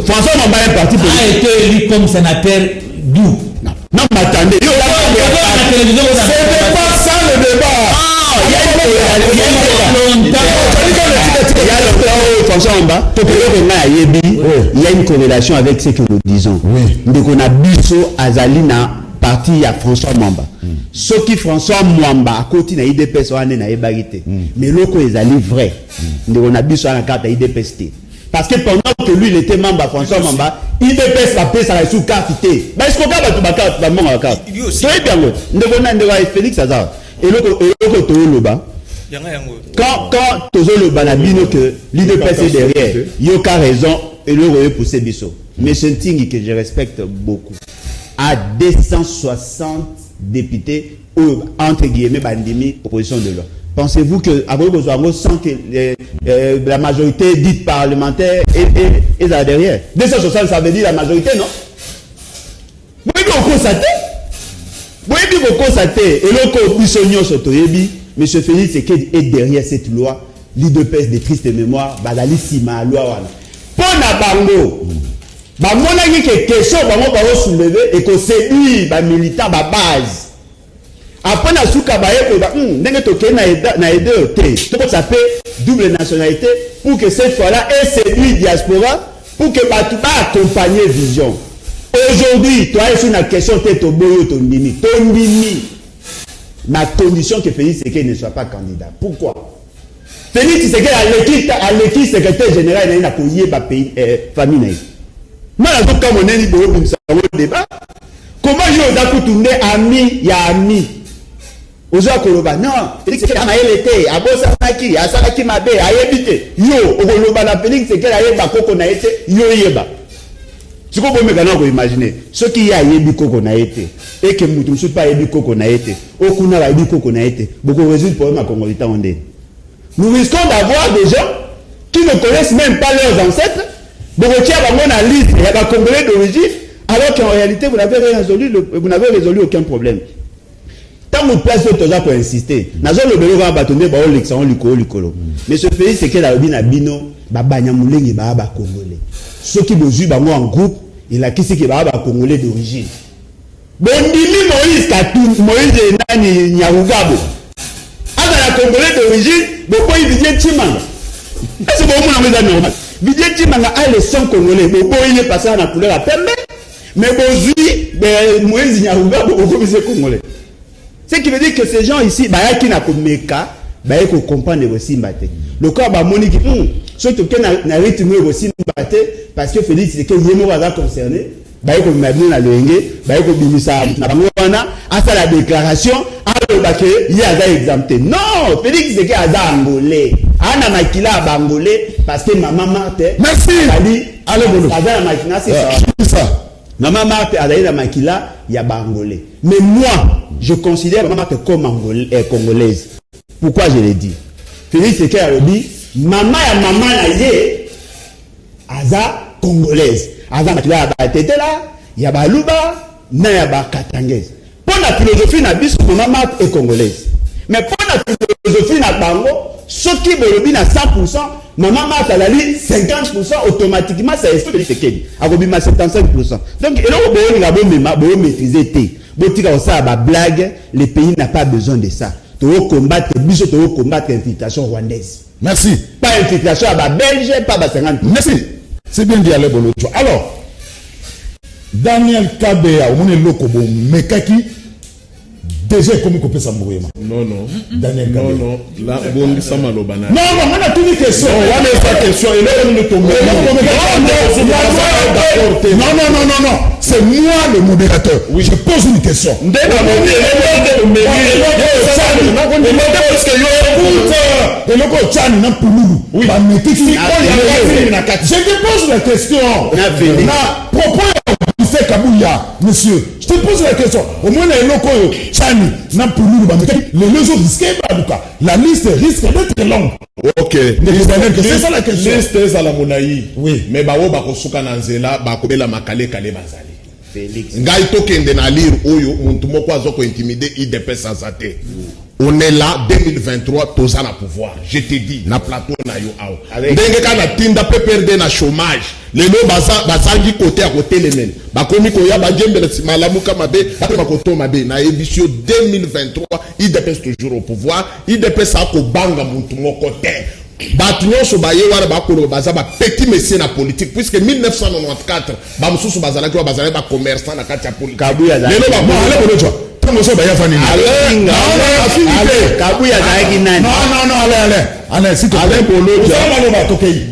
François Mwamba est parti a été élu comme sénateur d'où? Non, mais attendez, c'est pas ça le débat. Il y a une corrélation avec ce que nous disons. Donc on a Bisso Azalina parti à François Mwamba. Ce qui François Mwamba à côté na IDPS on na ebarité. Mais l'autre est allé vrai. Donc on a Bisso à la carte IDPS. Parce que pendant que lui il était membre à François Mwamba, IDPS la paix ça la sous carte. Mais est-ce qu'on va tout carte va mon carte. Très bien. Donc on a Félix Azar et l'autre Toloba. Quand Tozolo Banabino que l'IDPS est derrière, Yoka raison et l'autre pour ses bisous. Mais c'est un thing que je respecte beaucoup. À 260 députés ou entre guillemets bandimi opposition de l'ordre. Pensez-vous que sans que la majorité dite parlementaire est là derrière? 260 ça veut dire la majorité, non? Vous pouvez constater et l'autre Bissonio Sotoyebi. M. Félix est derrière cette loi, l'IDPS de triste mémoire, Badali Sima, loi wana. Pour na bango, bango na que question bango ba soulever et que c'est lui, ba militant, ba base. Après na souka ba yeko ba ndenge toke na aider au té. Donc ça fait double nationalité pour que cette fois-là et c'est lui diaspora pour que ba tout ba accompagner vision. Aujourd'hui, toi est sur la question tête au boyo ton ndimi. Ma condition que Félix Tshisekedi ne soit pas candidat. Pourquoi? Félix Tshisekedi a l'équipe secrétaire général il a payé ma famille. Moi, je comme on est débat. Comment je vais tourner ami, il y a ami. Oza Koloba, non, Félix Tshisekedi a été, a bossa maki, a salaki mabe, a yebite. Yo, Koloba na Félix Tshisekedi a yeba koko na été, yo yeba. Ce qu'on peut imaginer, ce qui a yebi koko na été et que nous ne pas yebi koko na été, au kuna la yebi koko na été, beaucoup résulte pour ma congolais ondé. Nous risquons d'avoir des gens qui ne connaissent même pas leurs ancêtres, beaucoup qui a la liste, il y a des Congolais d'origine, alors qu'en réalité vous n'avez résolu aucun problème. Tant que place de toza pour insister, nazo le belo va bâtonner ba olexan likolo. Mais ce pays c'est que la bina bino ba banyamulenge ba congolais. Ceux qui me jouent en groupe, il a qui c'est qui va avoir congolais d'origine. Bondimi Moïse Katou, Moïse Nani Nyarugabo. Avec la congolais d'origine, beaucoup il vient Timanga. Est-ce que vous avez normal? Vient Timanga a les 100 congolais, beaucoup il est passé à la couleur à peine. Mais Bozui, Moïse Nyarugabo, beaucoup il est congolais. Ce qui veut dire que ces gens ici, bah qui n'a pas de méca, bah il faut comprendre aussi maté. Le corps bah monique, surtout que n'a rythme aussi maté parce que Félix c'est que yemo va concerné, bah il faut m'amener à l'engue, bah il faut bimisa na bangwana, à ça la déclaration, à le baké, il y a exempté. Non, Félix c'est que aza angolais, ana makila bangolais parce que maman Marthe. Merci. Allez bon. Aza la makina c'est ça. Maman Marthe a d'ailleurs la makila, il y a bangolais. Mais moi, je considère maman Marthe comme congolaise. Pourquoi je l'ai dit? Félix c'est qu'elle dit maman na yé aza congolaise. Aza makila ba tete là, il y a ba luba, na ya ba katangaise. Pour la philosophie na biso maman Marthe est congolaise. Mais pour la philosophie na bango, ce qui bolobi na 100%, maman Marthe a dit 50% automatiquement ça est Félix Tshisekedi. Akobima 75%. Donc et là on va maîtriser té. Botika osa ba blague, le pays n'a pas besoin de ça. Tu veux combattre l'infiltration rwandaise. Merci. Pas infiltration à la Belge, pas à 50. Merci. C'est bien dit à l'ébolo. Alors, Daniel Kabea, on est lokobo, mais kaki, déjà comment qu'on peut s'embrouiller. Non. Daniel Kabea. Non. Là, bon, ça m'a l'obana. Non, on a toutes les questions. On a pas question. Et là, on est tombé. Non. C'est moi le modérateur. Oui. Je pose une question. Je te pose la question. Pourquoi c'est Kabouya, monsieur? Je te pose la question. Au moins, les locaux, Tchani, les autres risquent pas. La liste risque d'être longue. Ok. C'est ça la question. Liste à la monaï. Oui. Mais bao bako suka nanzela bako bela makale kale bazali. Félix. Ngai tokende na lire oyo muntu moko azoko intimider IDP sans athée. On est là 2023 toza na pouvoir. Je te dis na plateau na yo ao. Ndenge kana tinda pe perdre na chômage. Lelo bazangi côté à côté les men. Bakomi ko ya ba jembele malamu kama be ba koto mabe na édition 2023 IDP toujours au pouvoir. IDP sa ko banga muntu moko te. Batu nyonso baye wana bakolo baza ba petit monsieur na politique puisque 1994 ba mususu bazala ki bazala ba commerçant na kati ya politique. Kabuya lelo ba mo ale bolojo tomoso ba ya fani Kabuya zaaki nani? Non, allez, s'il te plaît.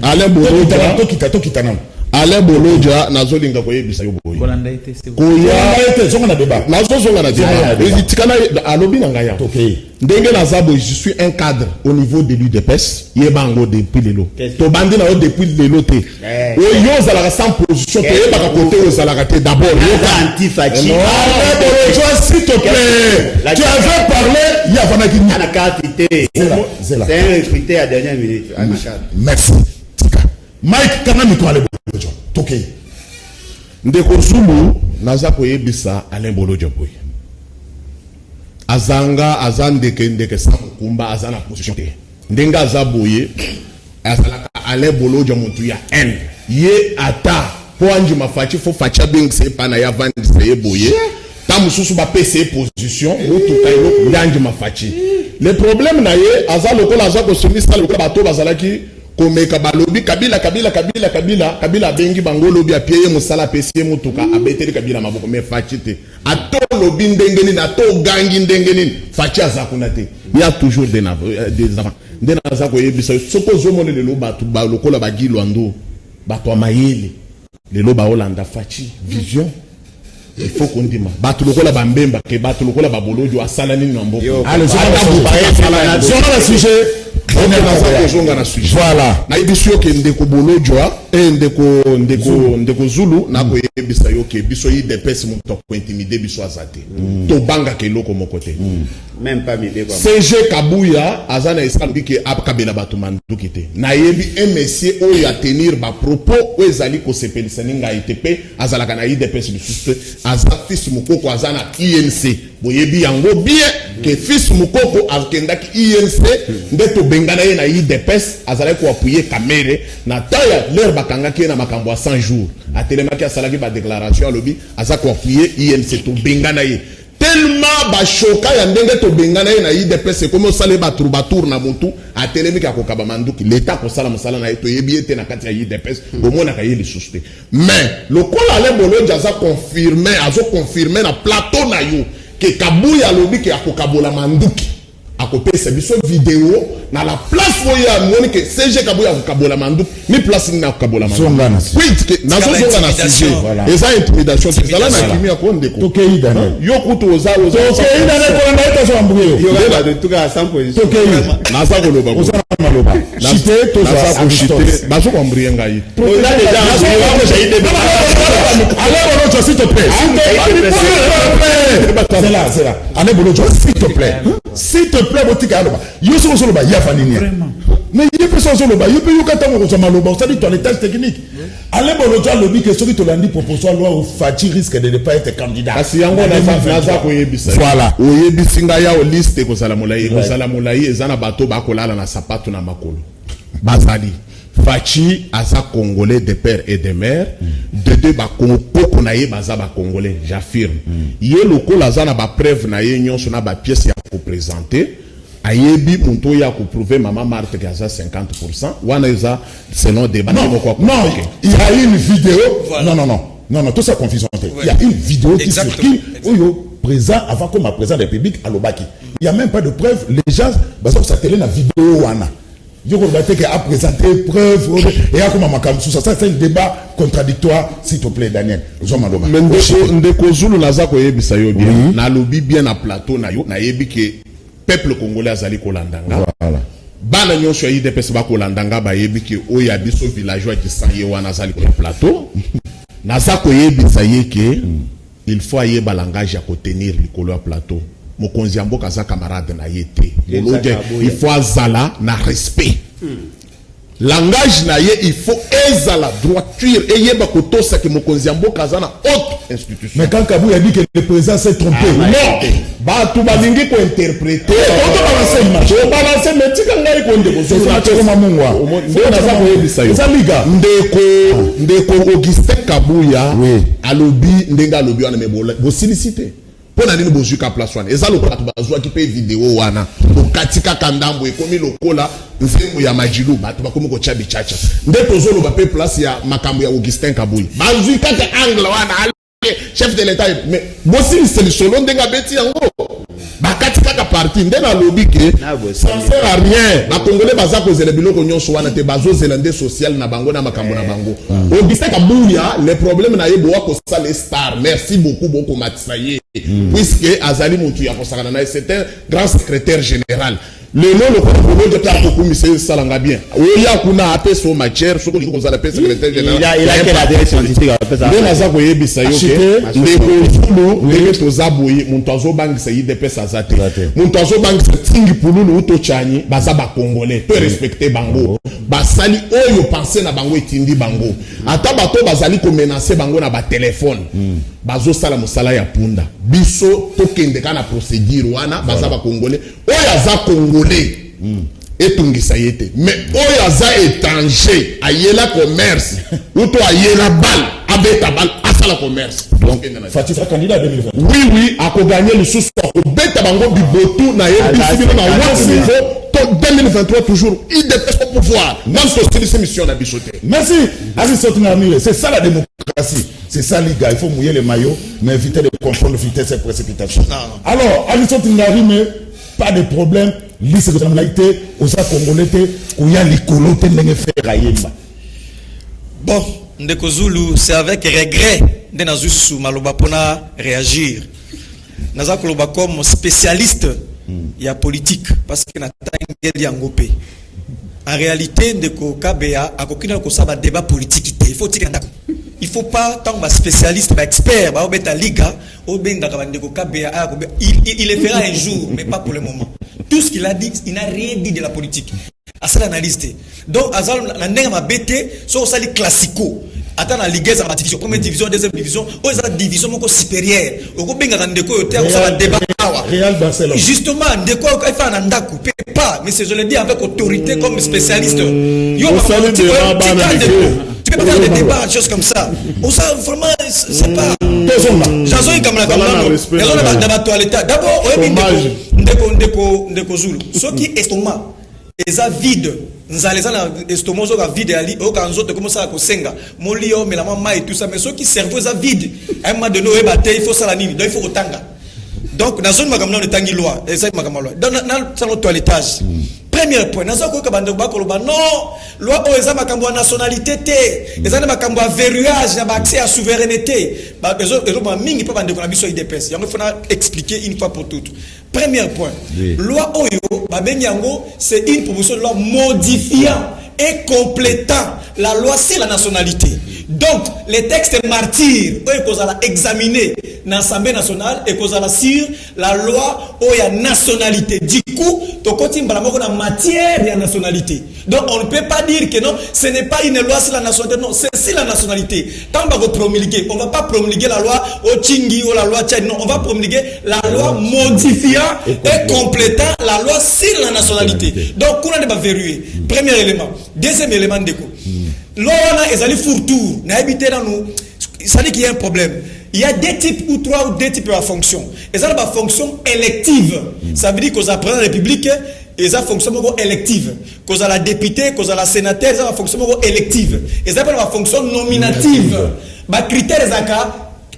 Alain Boloja Tokita nan. Alain Boloja nazolinga koyebisa yo boye. Kolanda ete se Koya zonga na débat. Nazozonga na débat. Tikana alobi na ngaya. Okay. Ndenge nazabo je suis un cadre au niveau de l'UDPS yebango depuis lelo. To bandi na yo depuis lelo te. Oyo zala sans position to yebaka côté o zala te d'abord. Anti-Fachi. Alain Boloja s'il te plaît. Tu avais parlé il y a vraiment qui À la carte, c'est un recruté à dernière minute. Merci. Tika. Mike Kanami to Alain Boloja. Tokei. Ndeko Zulu naza koyebisa Alain Boloja boye. Azanga azandeke sakumba azana position te. Ndenga azaboye azalaka Alain Boloja muntu ya N. Ye ata po anji mafachi fo facha bing se pana ya vandi se boye. Ta mususu ba PC position mutu kayo ndanji mafachi. Le problème na ye azalo ko la zako somisa le ko bato bazalaki komeka balobi kabila bengi bango lobi a pieye musala pesie mutuka abeteli kabila maboko me fachi te ato lobi ndengeni na to gangi ndengeni fachi azakuna te il y a toujours des enfants ndena azako yebisa soko zomone le loba tu ba lokola bagilo ando bato amayele le loba Hollanda fachi vision il faut qu'on dise bato lokola bambemba ke bato lokola babolojo asala nini na mboko allez sur le sujet. Voilà. Na ibisio ke ndeko Bolojwa ndeko Zulu na ko yebisa yo ke biso yi DPS muntu ko intimider biso azate. To banga ke loko mokote. Même pas mide quoi. CG Kabuya azana esalobi ke abkabela batu manduki te. Na yebi MSC o ya tenir ba propos o ezali ko sepelisa ninga ITP azala kana yi DPS lisuste aza fils mukoko azana INC. Boyebi yango bien que fils mukoko akendaki INC ndeto bengana ye na IDPS azala ko appuyer Kamere na taya leur bakanga ki na makambo 100 jours atelemaki asalaki ba déclaration lobi aza ko appuyer INC to bengana ye tellement ba choka ya ndenge to bengana ye na IDPS comme osale ba tour na mutu atelemiki akokaba manduki l'état ko sala musala na to yebi ete na kati ya IDPS bomona ka ye lisuste mais le kola Alain Boloja aza confirmer na plateau na yo que Kabuya lobi ke akokabola manduki akopesa biso vidéo na la place voya moni que CG Kabuya akokabola manduki ni place ni akokabola manduki oui que nazo zonga na sujet eza intimidation c'est là na kimi akonde ko Tokei Daniel yo kutu oza Tokei Daniel ko na ita so ambuye Yo va de tout cas sans position. Tokei na sa ko loba ko maloba chité to sa ko chité baso ko ambriye ngai Oza déjà allez Bolojo s'il te plaît c'est là allez Bolojo s'il te plaît s'il te plaît botika aloba yo so so loba ya fanini mais il peut so loba yo peut yo katamo ko sama loba ça dit ton état technique allez Bolojo lobi que celui to landi proposition loi au Fachi risque de ne pas être candidat kasi yango na za ko yebisa voilà oyebisi ngai ya o liste ko sala molai ezana bato bakolala na sapato na makolo bazali Fachi aza congolais de père et de mère de deux ba koko na ye baza ba congolais j'affirme ye lokola aza na ba preuve na ye nyonso na ba pièce ya ko présenter ayebi muntu ya ko prouver maman Marthe que aza 50% wana eza selon débat non il y a une vidéo non toute sa confusion il y a une vidéo qui circule oyo présent avant comme président de la République à Lobaki il y a même pas de preuve les gens baza ko télé na vidéo wana Yo a présenté preuve et a comme ça c'est un débat contradictoire s'il te plaît Daniel. Mais ndeko Zulu naza ko yebisa yo bien na lobi bien na plateau na yo na yebi ke peuple congolais azali ko landanga. Voilà. Bana nyonso yi DPS ba ko landanga ba yebi ke oya biso villageois qui sang ye wana azali ko plateau. Naza ko yebisa ye ke il faut aye ba langage ya ko tenir likolo ya plateau. Mokonzi amboka za camarade na yete il faut azala na respect langage na ye il faut ezala droiture et yeba kotosa ke mokonzi mboka azana haute institution. Mais quand Kabou a dit que le président s'est trompé, non, ba tu balingi ko interpréter on balancer mais tika ngai ko ndeko c'est ça que mamungwa ndeko na za ko yebisa yo ndeko Augustin Kabuya alobi ndenga alobi wana me bo silicité pour nani bo juka place wana eza lokola bazwa ki pe vidéo wana bokatika kandambo ekomi lokola nzembo ya majilu batu bakomi ko chabi chacha ndeko zolo ba pe place ya makambo ya Augustin Kabuya bazwi kaka angle wana chef de l'état mais bosi c'est le solo ndenga beti yango bakati kaka parti ndena lobby ke ça sert à rien ba congolais baza ko zela biloko nyonso wana te bazo zelande social na bango na makambo na bango Augustin Kabuya le problème na yebo ko ça les stars merci beaucoup Matsaye puisque azali mutu ya kosakana na c'est un grand secrétaire général le nom le problème de ta ko monsieur salanga bien oya kuna apeso matière soko ko za la secrétaire général il a quelle adresse scientifique apesa ndena za ko yebisa yo ke ndeko zulu ndenge tozaboye muntu azobangisa idps azate muntu azobangisa tingi pululu utochani baza ba congolais peut respecter bango basali oyo penser na bango etindi bango ata bato bazali ko menacer bango na ba téléphone bazo sala musala ya punda biso tokende kana procédure wana baza ba congolais oyo aza congolais etungisa yete mais oyo aza étranger ayela commerce uto ayela bal abeta bal asala commerce donc Fatih sera candidat à 2020. oui ako gagner le sous beta bango bibotu na yebisi bino na haut niveau 2023 toujours il dépasse au pouvoir même si c'est mission na bichoté. Merci Aristote Namire, c'est ça la démocratie, c'est ça les gars, il faut mouiller les maillots mais éviter de confondre, éviter ces précipitations. Alors Aristote Namire, pas de problème, liste de nationalité aux Congolais où il y a les colotés de faire. Bon, Ndeko Zulu, c'est avec regret de Nazusu Maloba pona réagir. Naza Koloba comme spécialiste il y a politique parce que na tangeli yangopé. En réalité Ndeko Kabea akokina ko saba débat politique il faut tika ndako. Il faut pas tant ba spécialiste ba expert ba obeta liga obenga ka Ndeko Kabea il le fera un jour mais pas pour le moment. Tout ce qu'il a dit, il n'a rien dit de la politique. À ça l'analyse. Donc azal na ndenga mabete so sali classico. Attends la ligue ça division première division deuxième division ou ça division moko supérieure. Oko benga Ndeko yote ko ça débat Real Barcelone. Justement Ndeko ko fa na ndako pas mais je le dis avec autorité comme spécialiste. Yo tu peux pas faire des débats, des choses comme ça. Ou ça, vraiment, c'est pas. J'en ai comme la toilette. D'abord, Ndeko Zulu. Ce qui est estomac, ils ont vide. Nous allons estomac, ils ont vide. Ils ont commencé à senga. Molio, mais la maman et tout ça. Mais ceux qui servent, ils ont vide. À un moment donné, il faut ça la nuit. Donc, il faut retanga. Donc, dans une magamna de tangi loi. Dans le toilettage. Premier point, nazo ko kabande bakoloba non, loi o eza makambo nationalité té, eza na makambo verrouillage na accès à souveraineté. Ba bezo mingi pa bande ko na biso IDPS. Yango fona expliquer une fois pour toutes. Premier point, loi oyo ba benyango c'est une proposition de loi modifiant et complétant la loi sur la nationalité. Donc, les textes martyrs, eux, qu'on a examiné dans l'Assemblée nationale et qu'on a sur la loi où il y a nationalité. Du coup, tu continues en matière de nationalité. Donc, on ne peut pas dire que non, ce n'est pas une loi sur la nationalité. Non, c'est sur la nationalité. Tant qu'on va promulguer, on ne va pas promulguer la loi au Tchingi ou la loi Tchad. Non, on va promulguer la loi modifiant et complétant la loi sur la nationalité. Donc, on a verrouillé. Premier élément. Deuxième élément de coup. L'on a des fourtours, ça dit qu'il y a un problème. Il y a deux types ou trois ou deux types de fonctions. Et ça, la fonction élective. Ça veut dire qu'aux apprenants républicains, et ça fonction élective. Qu'aux la députée, qu'aux la sénateur, ça fonction élective. Et ça la fonction nominative. Bah critères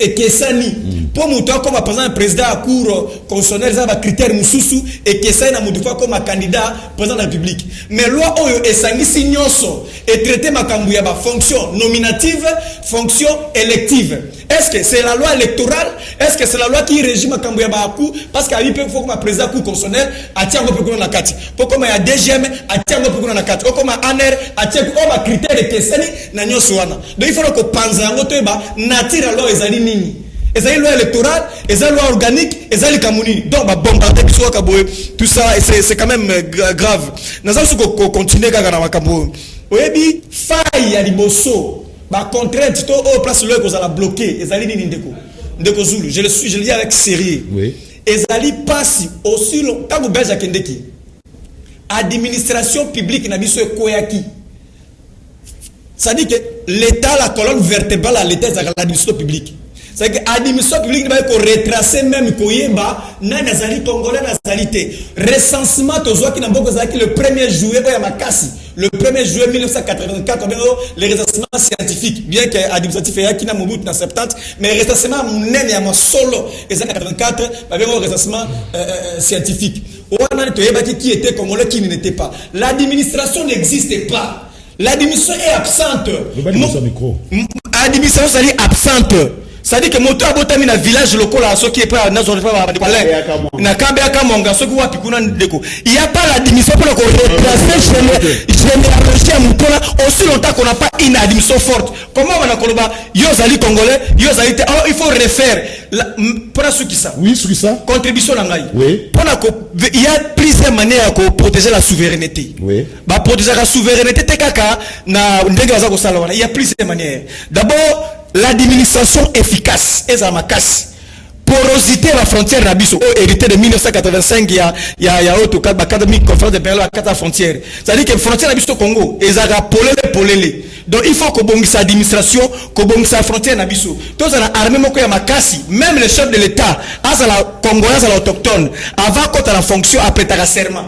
et que ça ni pour monter comme par exemple président à cour constitutionnelle ça va critère mususu et que ça na mutufa comme candidat président de la République mais loi oyo esangisi nyonso et traiter makambu ya ba fonction nominative fonction élective. Est-ce que c'est la loi électorale? Est-ce que c'est la loi qui régit makambu ya ba cour parce qu'il faut comme président à cour constitutionnelle atiango pe na kati pour comme ya DGM atiango pe na kati comme ANR atiango ba critère et que ça ni na nyonso wana donc il faut que panza ngo to ba nature loi ezali nini ezali loi électorale, ezali loi organique, ezali kamuni. Donc ba bombarder biso kaboye, tout ça c'est quand même grave. Naza so ko continuer kaka na makambo. Oyebi faille ya liboso, ba contrainte to au place loi ko za bloquer, ezali nini ndeko Zulu. Je le dis avec sérieux. Oui. Ezali passe aussi long tango belge akendeki. Administration publique na biso ekoyaki. Ça dit que l'État, la colonne vertébrale à l'État, c'est l'administration publique. C'est que l'administration publique va retracer même Koyeba, Nazali Congolais, Nazalité. Recensement, tu vois qu'il le 1er juillet, le 1er juillet 1984, les recensements scientifiques, bien que l'administratif est qui n'a pas dans 70, mais les recensements solo, les années 84, il y avait un recensement scientifique. Qui était Congolais, qui n'était pas. L'administration n'existait pas. L'administration est absente. L'administration, ça dit absente. Ça dit que moto abotami na village local là ceux qui est pas na zone pas na kambia kamonga ceux qui wa pikuna ndeko. Il y a pas l'administration pour retracer généalogie à mutona aussi longtemps qu'on n'a pas une administration forte. Comment on a koloba yo zali congolais, yo zali alors il faut refaire pour ceux qui ça. Oui, sur ça. Contribution na ngai. Oui. Il y a plusieurs manières de protéger la souveraineté. Oui. Ba protéger la souveraineté te kaka na ndenge baza ko sala wana. Il y a plusieurs manières. D'abord l'administration efficace et à ma casse. Porosité la frontière Nabiso, hérité de 1985, il y a autre cas, l'académie conférence de Berlin à 4 frontières. C'est-à-dire que la frontière Nabiso Congo, ils ont polélé. Donc il faut que sa administration, que sa frontière Nabiso. Tous on a armé mon ma casse, même le chef de l'État, à la Congolais, à l'autochtone, avant quand la fonction après ta serment.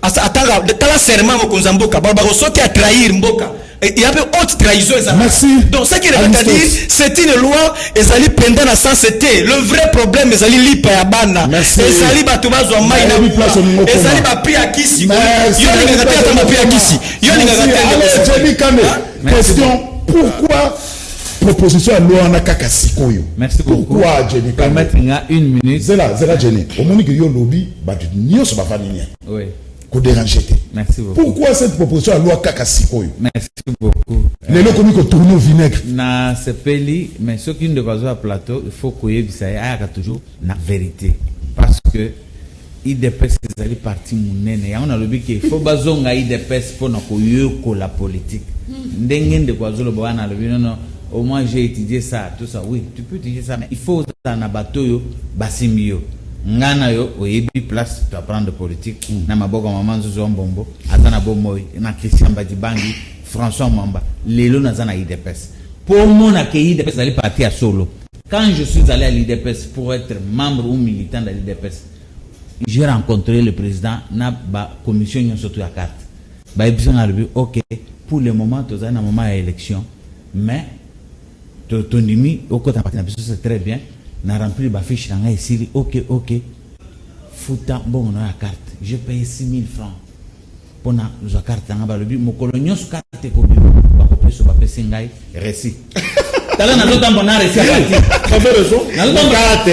Attends, la serment au Konzamboka, Barbarosso qui a trahi Mboka. Il y a une haute trahison. Merci. Donc, ce qui est dire, c'est une loi, et allez pendant la sensité. Le vrai problème, c'est allez lipa ya bana. Merci. Et allez batuba zo mai na bua. Et allez ba pia kisi. Merci. Question, pourquoi proposition à loi na kaka sikoyo? Merci beaucoup. Pourquoi Jenny Kame? Permettre une minute. Zela Jenny. Au moment que yo lobby, ba nyo so ba famille. Oui. Merci beaucoup. Pourquoi cette proposition à loi kaka sikoyo? Merci beaucoup. Les locaux qui tournent au vinaigre. Na sepeli, mais ce qui ne va pas plateau, il faut qu'on y ait toujours la vérité. Parce que IDPS c'est les partis mounene. On a le but qu'il faut bazonga IDPS pour nous la politique. N'dengen de quoi zolo boana le but non. Au moins j'ai étudié ça, tout ça. Oui, tu peux étudier ça, mais il faut dans na bateau yo basimio. Ngana yo oyebi place tu apprends de politique na maboko maman zo mbombo azana bomoy na Christian Badibangi François Mamba lelo nazana IDPS pour mon accueillir IDPS aller partir à solo. Quand je suis allé à l'IDPS pour être membre ou militant de l'IDPS, j'ai rencontré le président na ba commission surtout à carte ba ebison a dit OK pour le moment tu as un moment à élection mais ton demi au côté partenaire c'est très bien. Na rempli ma fiche dans ici, ok, fouta bon on a la carte. Je paye 6 000 francs pour la carte dans le but. Mon colonio sur carte est comme va couper sur papier singai récit. T'as là dans l'autre bon récit à partir. T'as raison. Dans l'autre carte.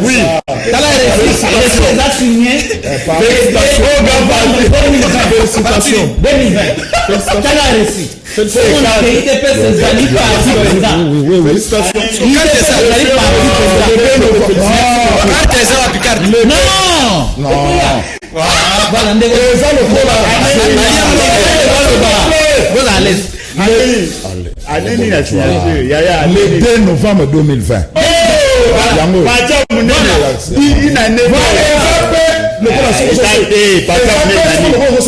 Oui. T'as là récit là signé. Félicitations. 2020. T'as là récit. Oui. Non. Voilà, le 2 novembre 2020.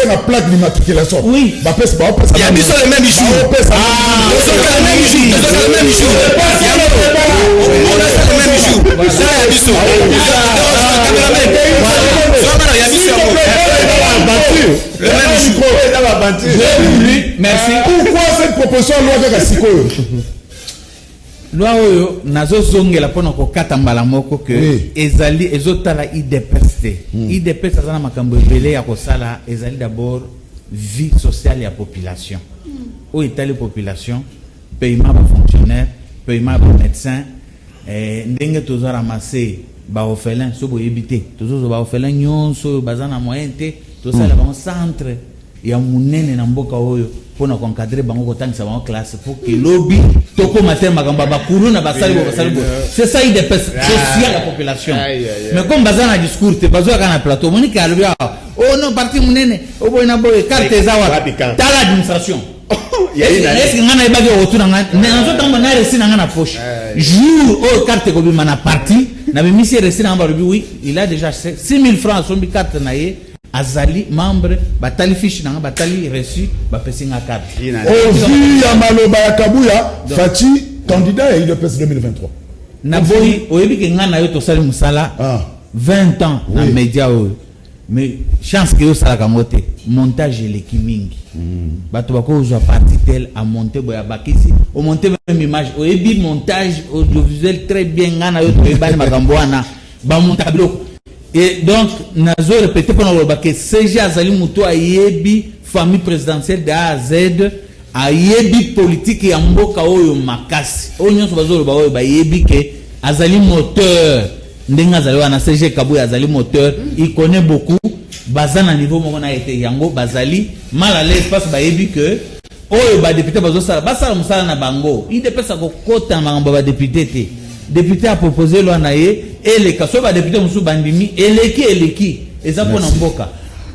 La plaque d'immatriculation. Oui. Il y a mis sur le même jour. Merci. Pourquoi cette proposition de loi de Sikoyo? Loi oyo nazo zongela pona ko katambala moko que ezali ezotala IDPS. IDPS azana makambo ebele ya kosala ezali d'abord vie sociale ya population. O etali population, paiement ba fonctionnaire, paiement ba médecin, ndenge tozo ramasser ba orphelin so bo ebité. Tozo ba orphelin nyonso bazana moyen te, to sala ba centre ya munene na mboka oyo pona encadrer bango kotangisa bango classe pour que lobby toko matin makamba bakuru na basali bo. C'est ça il dépêche social la population. Mais comme bazana discours te bazo kana plateau monique alobia oh non parti munene o boy na boy carte zawa tala administration. Est-ce que ngana ibage retour ngana nazo tamba na resi ngana poche jour o carte ko bi mana parti na bi misi resi na mbarubi oui il a déjà 6000 francs son bi carte na ye azali membre batali fiche na batali reçu ba pesinga carte au vu ya maloba ya Kabuya Fachi candidat à UDPS 2023 na boy oyebi ke ngana yo to sali musala 20 ans na média o mais chance que yo sala kamote montage l'équipe mingi bato bako zo parti tel a monter boya bakisi o monter même image oyebi montage audiovisuel très bien ngana yo to ebani makambo wana ba monta biloko. Et donc, nous avons répété pendant le bac que CG Azali Moutou a yebi famille présidentielle de A à Z, a yebi politique et amboka oyo makasi. Onyo sobazo ba oyo ba yebi que Azali moteur, ndenga Azali wana CG Kabuya Azali moteur, il connaît beaucoup. Bazana niveau moko na été yango bazali mal à l'aise parce ba yebi que oyo ba député bazo sala basala musala na bango. Il dépêche ko kota mangamba ba député te. Député a proposé loi naie et les cas soit député musu bandimi eleki et ça pour mboka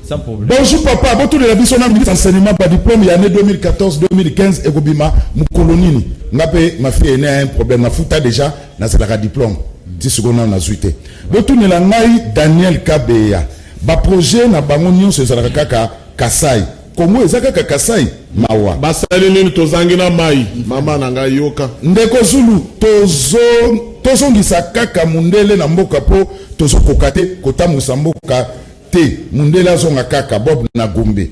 sans problème. Bonjour papa, bon tout de la mission de enseignement par diplôme l'année 2014 2015 et Gobima mukolonini ngape ma fille est un problème na futa déjà na c'est la diplôme 10 secondes na zuité. Bon tout de la ngai Daniel Kabeya ba projet na bango nyonso ezalaka kaka Kasai Kongo ezaka Kasai mawa basali nini tozangi na mai mama na ngai yoka ndeko Zulu tozongisa kaka mundele na mboka po tozokoka te kotambusa mboka te mundele azonga kaka Bob na Gombe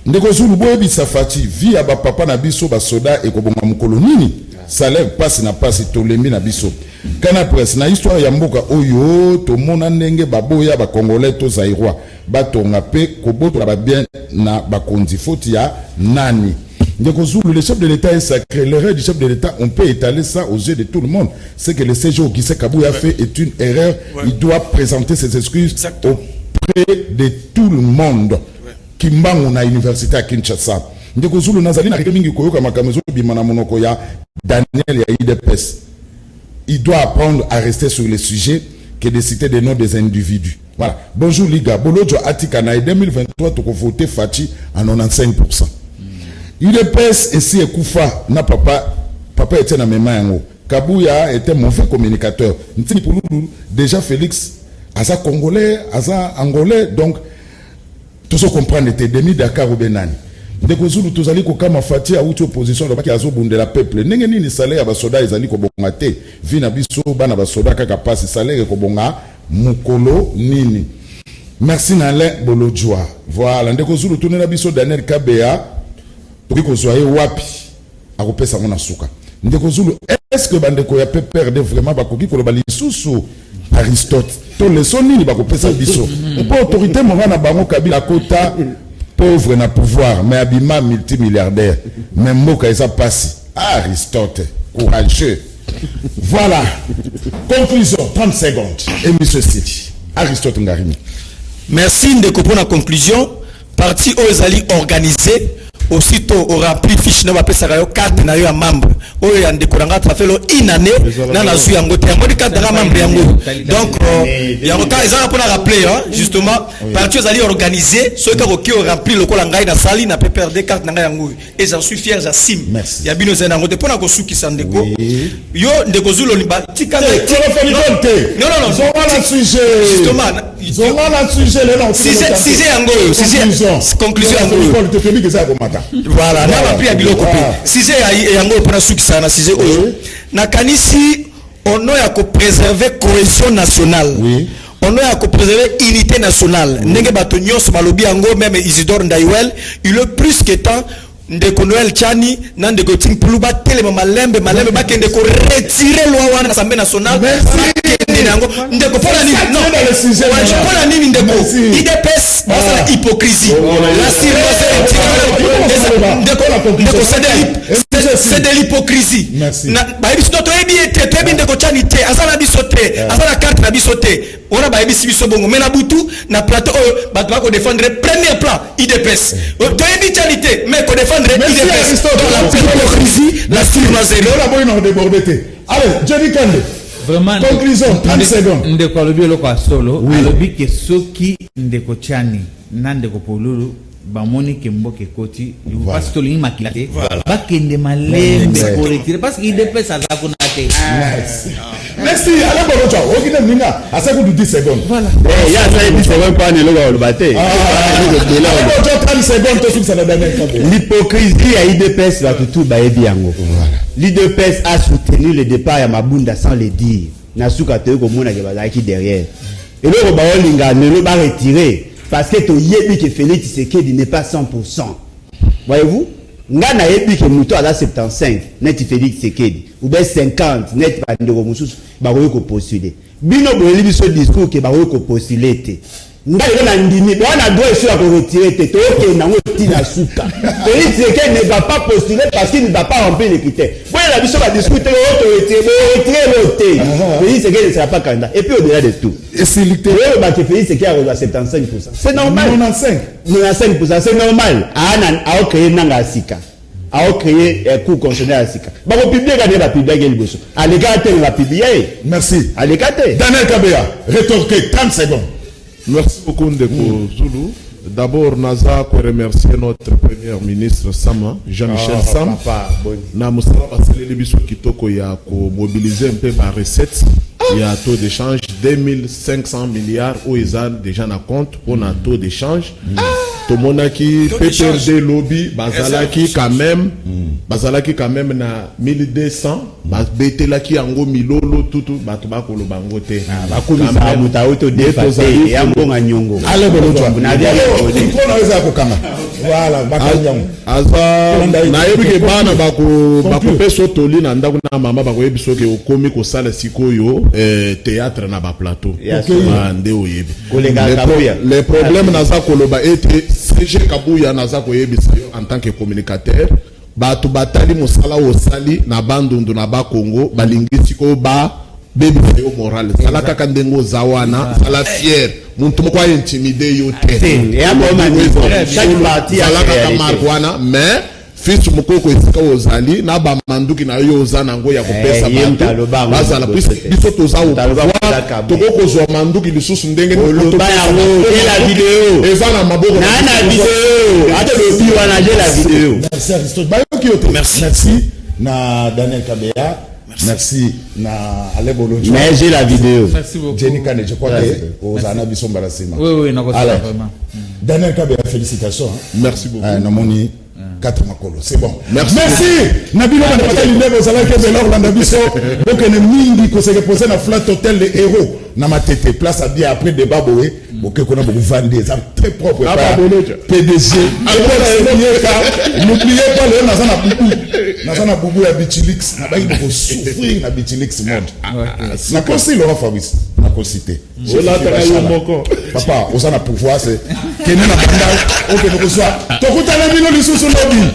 ndeko Zulu boyebisa Fachi via ba papa na biso ba soda ekobonga mukolo nini salaire passe na passe tolembi na biso kana presse na histoire ya mboka oyo tomona ndenge baboya ba congolais to zairwa batonga pe koboto ba bien na bakonzi foti ya nani ndeko Zulu le chef de l'état est sacré l'erreur du chef de l'état on peut étaler ça aux yeux de tout le monde c'est que le CG Ogise Kabuya fait est une erreur il doit présenter ses excuses auprès de tout le monde kimbangu na université à Kinshasa ndeko Zulu nazali na mingi koyoka makamezo bimana monoko ya Daniel ya IDPS il doit apprendre à rester sur le sujet que de citer des noms des individus. Voilà. Bonjour Liga. Bolojo Atika na 2023 tu voté Fachi à 95%. UDPS et si Ekoufa na papa était na mema yango. Kabuya était mauvais communicateur. Ntini pour nous déjà Félix asa congolais, asa angolais donc tout ce comprendre était demi Dakar ou Benani. Ndeko Zulu tozali ko kama Fachi a outi opposition do baki azo bundela peuple. Ndenge nini salaire ba soda ezali ko bonga te. Vina biso bana ba soda kaka passe salaire ko bonga mukolo nini. Merci Nalin Bolojwa. Voilà ndeko Zulu tunela biso Daniel Kabeya toki ko zoye wapi akopesa mona suka. Ndeko Zulu est-ce que bandeko ya peut perdre vraiment ba koki ko lo bali susu Aristote. To le sonini ba kopesa biso. Pour autorité mo na bango Kabila kota pauvre na pouvoir, mais abima multimilliardaire. Mais Moka ça passe. Aristote, courageux. Voilà. Conclusion, 30 secondes. Et Monsieur City. Aristote Ngarimi. Merci de comprendre la conclusion. Parti Ozali organisé. Aussitôt au rempli fiche na bapesa kayo carte na yo ya membre oyo ya ndekoranga trafelo inane na na zu yango te yango di carte na membre yango donc yango ka ezanga pona rappeler justement parti Ozali organisé ceux qui ont rempli le kola ngai na sali na peut perdre carte na ngai yango et j'en suis fier j'assume ya bino zena ngo te pona ko suki sandeko yo ndeko Zulu liba tika non zonga la sujet justement zonga la sujet le non si yango si conclusion yango voilà na ba pria biloko pe si c'est yango pour suki sana si c'est oyo na kanisi ono ya ko préserver cohésion nationale on a préserver unité nationale ndenge bato nyonso balobi yango même Isidore Ndaiwel il est plus que temps ndeko Noël Chani na ndeko Ting Puluba telema malembe ba kende ko retirer loi wana assemblée nationale ndeko pona nini non je pona nini ndeko IDPS c'est hypocrisie la c'est de l'hypocrisie. Merci. Bayebi to toyebi ete toyebi ndeko chani te azana biso te azana carte na biso te ona bayebi biso bongo mais na butu na plateau bato bako défendre premier plan IDPS toyebi chani te mais ko défendre IDPS la hypocrisie la surnoiserie la boy non débordé te. Allez, Johnny Kande. Vraiment conclusion 30 secondes. Ndeko alobi eloko ya solo alobi ke soki ndeko chani na ndeko polulu bamoni ke mboke koti parce que lingi makila te bakende malembe pour retirer parce qu'il dépêche à zakuna te. Merci. Allez bon ciao. Okine minga à 10 secondes. Voilà. Eh ya ça 10 secondes pas ne lo ba te. Allez bon 30 secondes to ça la dernière fois. L'hypocrisie à IDPS va tout baebi yango. L'IDPS a soutenu le départ à Mabunda sans le dire. Nasuka te ko mona ke bazaki derrière. Et le ba olinga ne le ba retirer. Parce que to yebi que Félix Tshisekedi n'est pas 100%. Voyez-vous? Nga na yebi que Mouto a 75, net Félix Tshisekedi. Ou bien 50, net Bandeko Moussous, ba ko postuler. Bino boeli biso discours que ba ko postuler te. Nga yo na ndimi, on a droit sur à retirer te. To ke na ngoti na suka. Félix Tshisekedi ne va pas postuler parce qu'il ne va pas remplir les critères. Bon la biso va discuter retirer l'autre. Félix Tshisekedi ne sera pas candidat. Et puis au-delà de tout. Et c'est littéral. Félix Tshisekedi a 75%. C'est normal. 95%, c'est normal. A créé Nanga Sika. A créé un cours constitutionnel à Sika. Bah, vous publiez, regardez la publier, il bosse. Allez, gâtez, on va publier. Merci. Allez, gâtez. Daniel Kabea, rétorquez 30 secondes. Merci beaucoup Ndeko Zulu. D'abord, Naza pour remercier notre premier ministre Sama, Jean-Michel Sam. Na musala basaleli biso kitoko ya ko mobiliser un peu ma recette. Il y a un taux d'échange 2500 milliards où ils ont déjà na compte pour un taux d'échange. Tout le monde qui PPRD lobby bazalaki quand même na 1200 bazbetela ki yango milolo tutu bato bakolo bango te. Bakumisa muta auto dépassé et ambonga nyongo. Allez bon toi. Na dia ko na weza ko kanga. Voilà, bakanyango. Aza na yebi ke bana bako peso toli na ndako na mama bako yebi soke okomi ko sala sikoyo théâtre na ba plateau. Ande oyebi. Les problèmes naza koloba était CG Kabuya naza ko yebi en tant que communicateur. Bato batali mosala osali na bandundu na ba Congo balingisi ko ba bebi yo moral sala kaka ndengo zawana sala fier muntu moko intimidé yo te et à chaque partie sala kaka marwana mais fils mokoko esika ozali na ba manduki na yo ozana ngo ya kopesa bato bazala biso toza au pouvoir tokoko zo manduki lisusu ndenge ni loba yango et la vidéo ezana maboko na vidéo ate le bi wana j'ai la vidéo. Merci Aristote. Merci na Daniel Kabea. Merci na Ale Bolonjo. Mais j'ai la vidéo. Merci beaucoup. Jenny Kane, je crois que Ozana Bisomba Rasima. Oui, non, vraiment. Daniel Kabea, félicitations. Merci beaucoup. Namoni 4 makolo, c'est bon. Merci. Nabilo na patali lebo zala ke belor landa biso. Donc ne mingi ko se reposer na flat hotel les héros na matete place à bien après débat boé. Boké kona beaucoup vendre ça très propre. PDG. N'oubliez pas le nazana boubou. Nazana boubou ya Bichilix. Na ba ko souffrir na Bichilix mode. Na conseil Laurent Fabrice. Na concité. Papa, osana pouvoir c'est Kenena Banda. OK, donc soit. Tokutana bino lisusu lobby.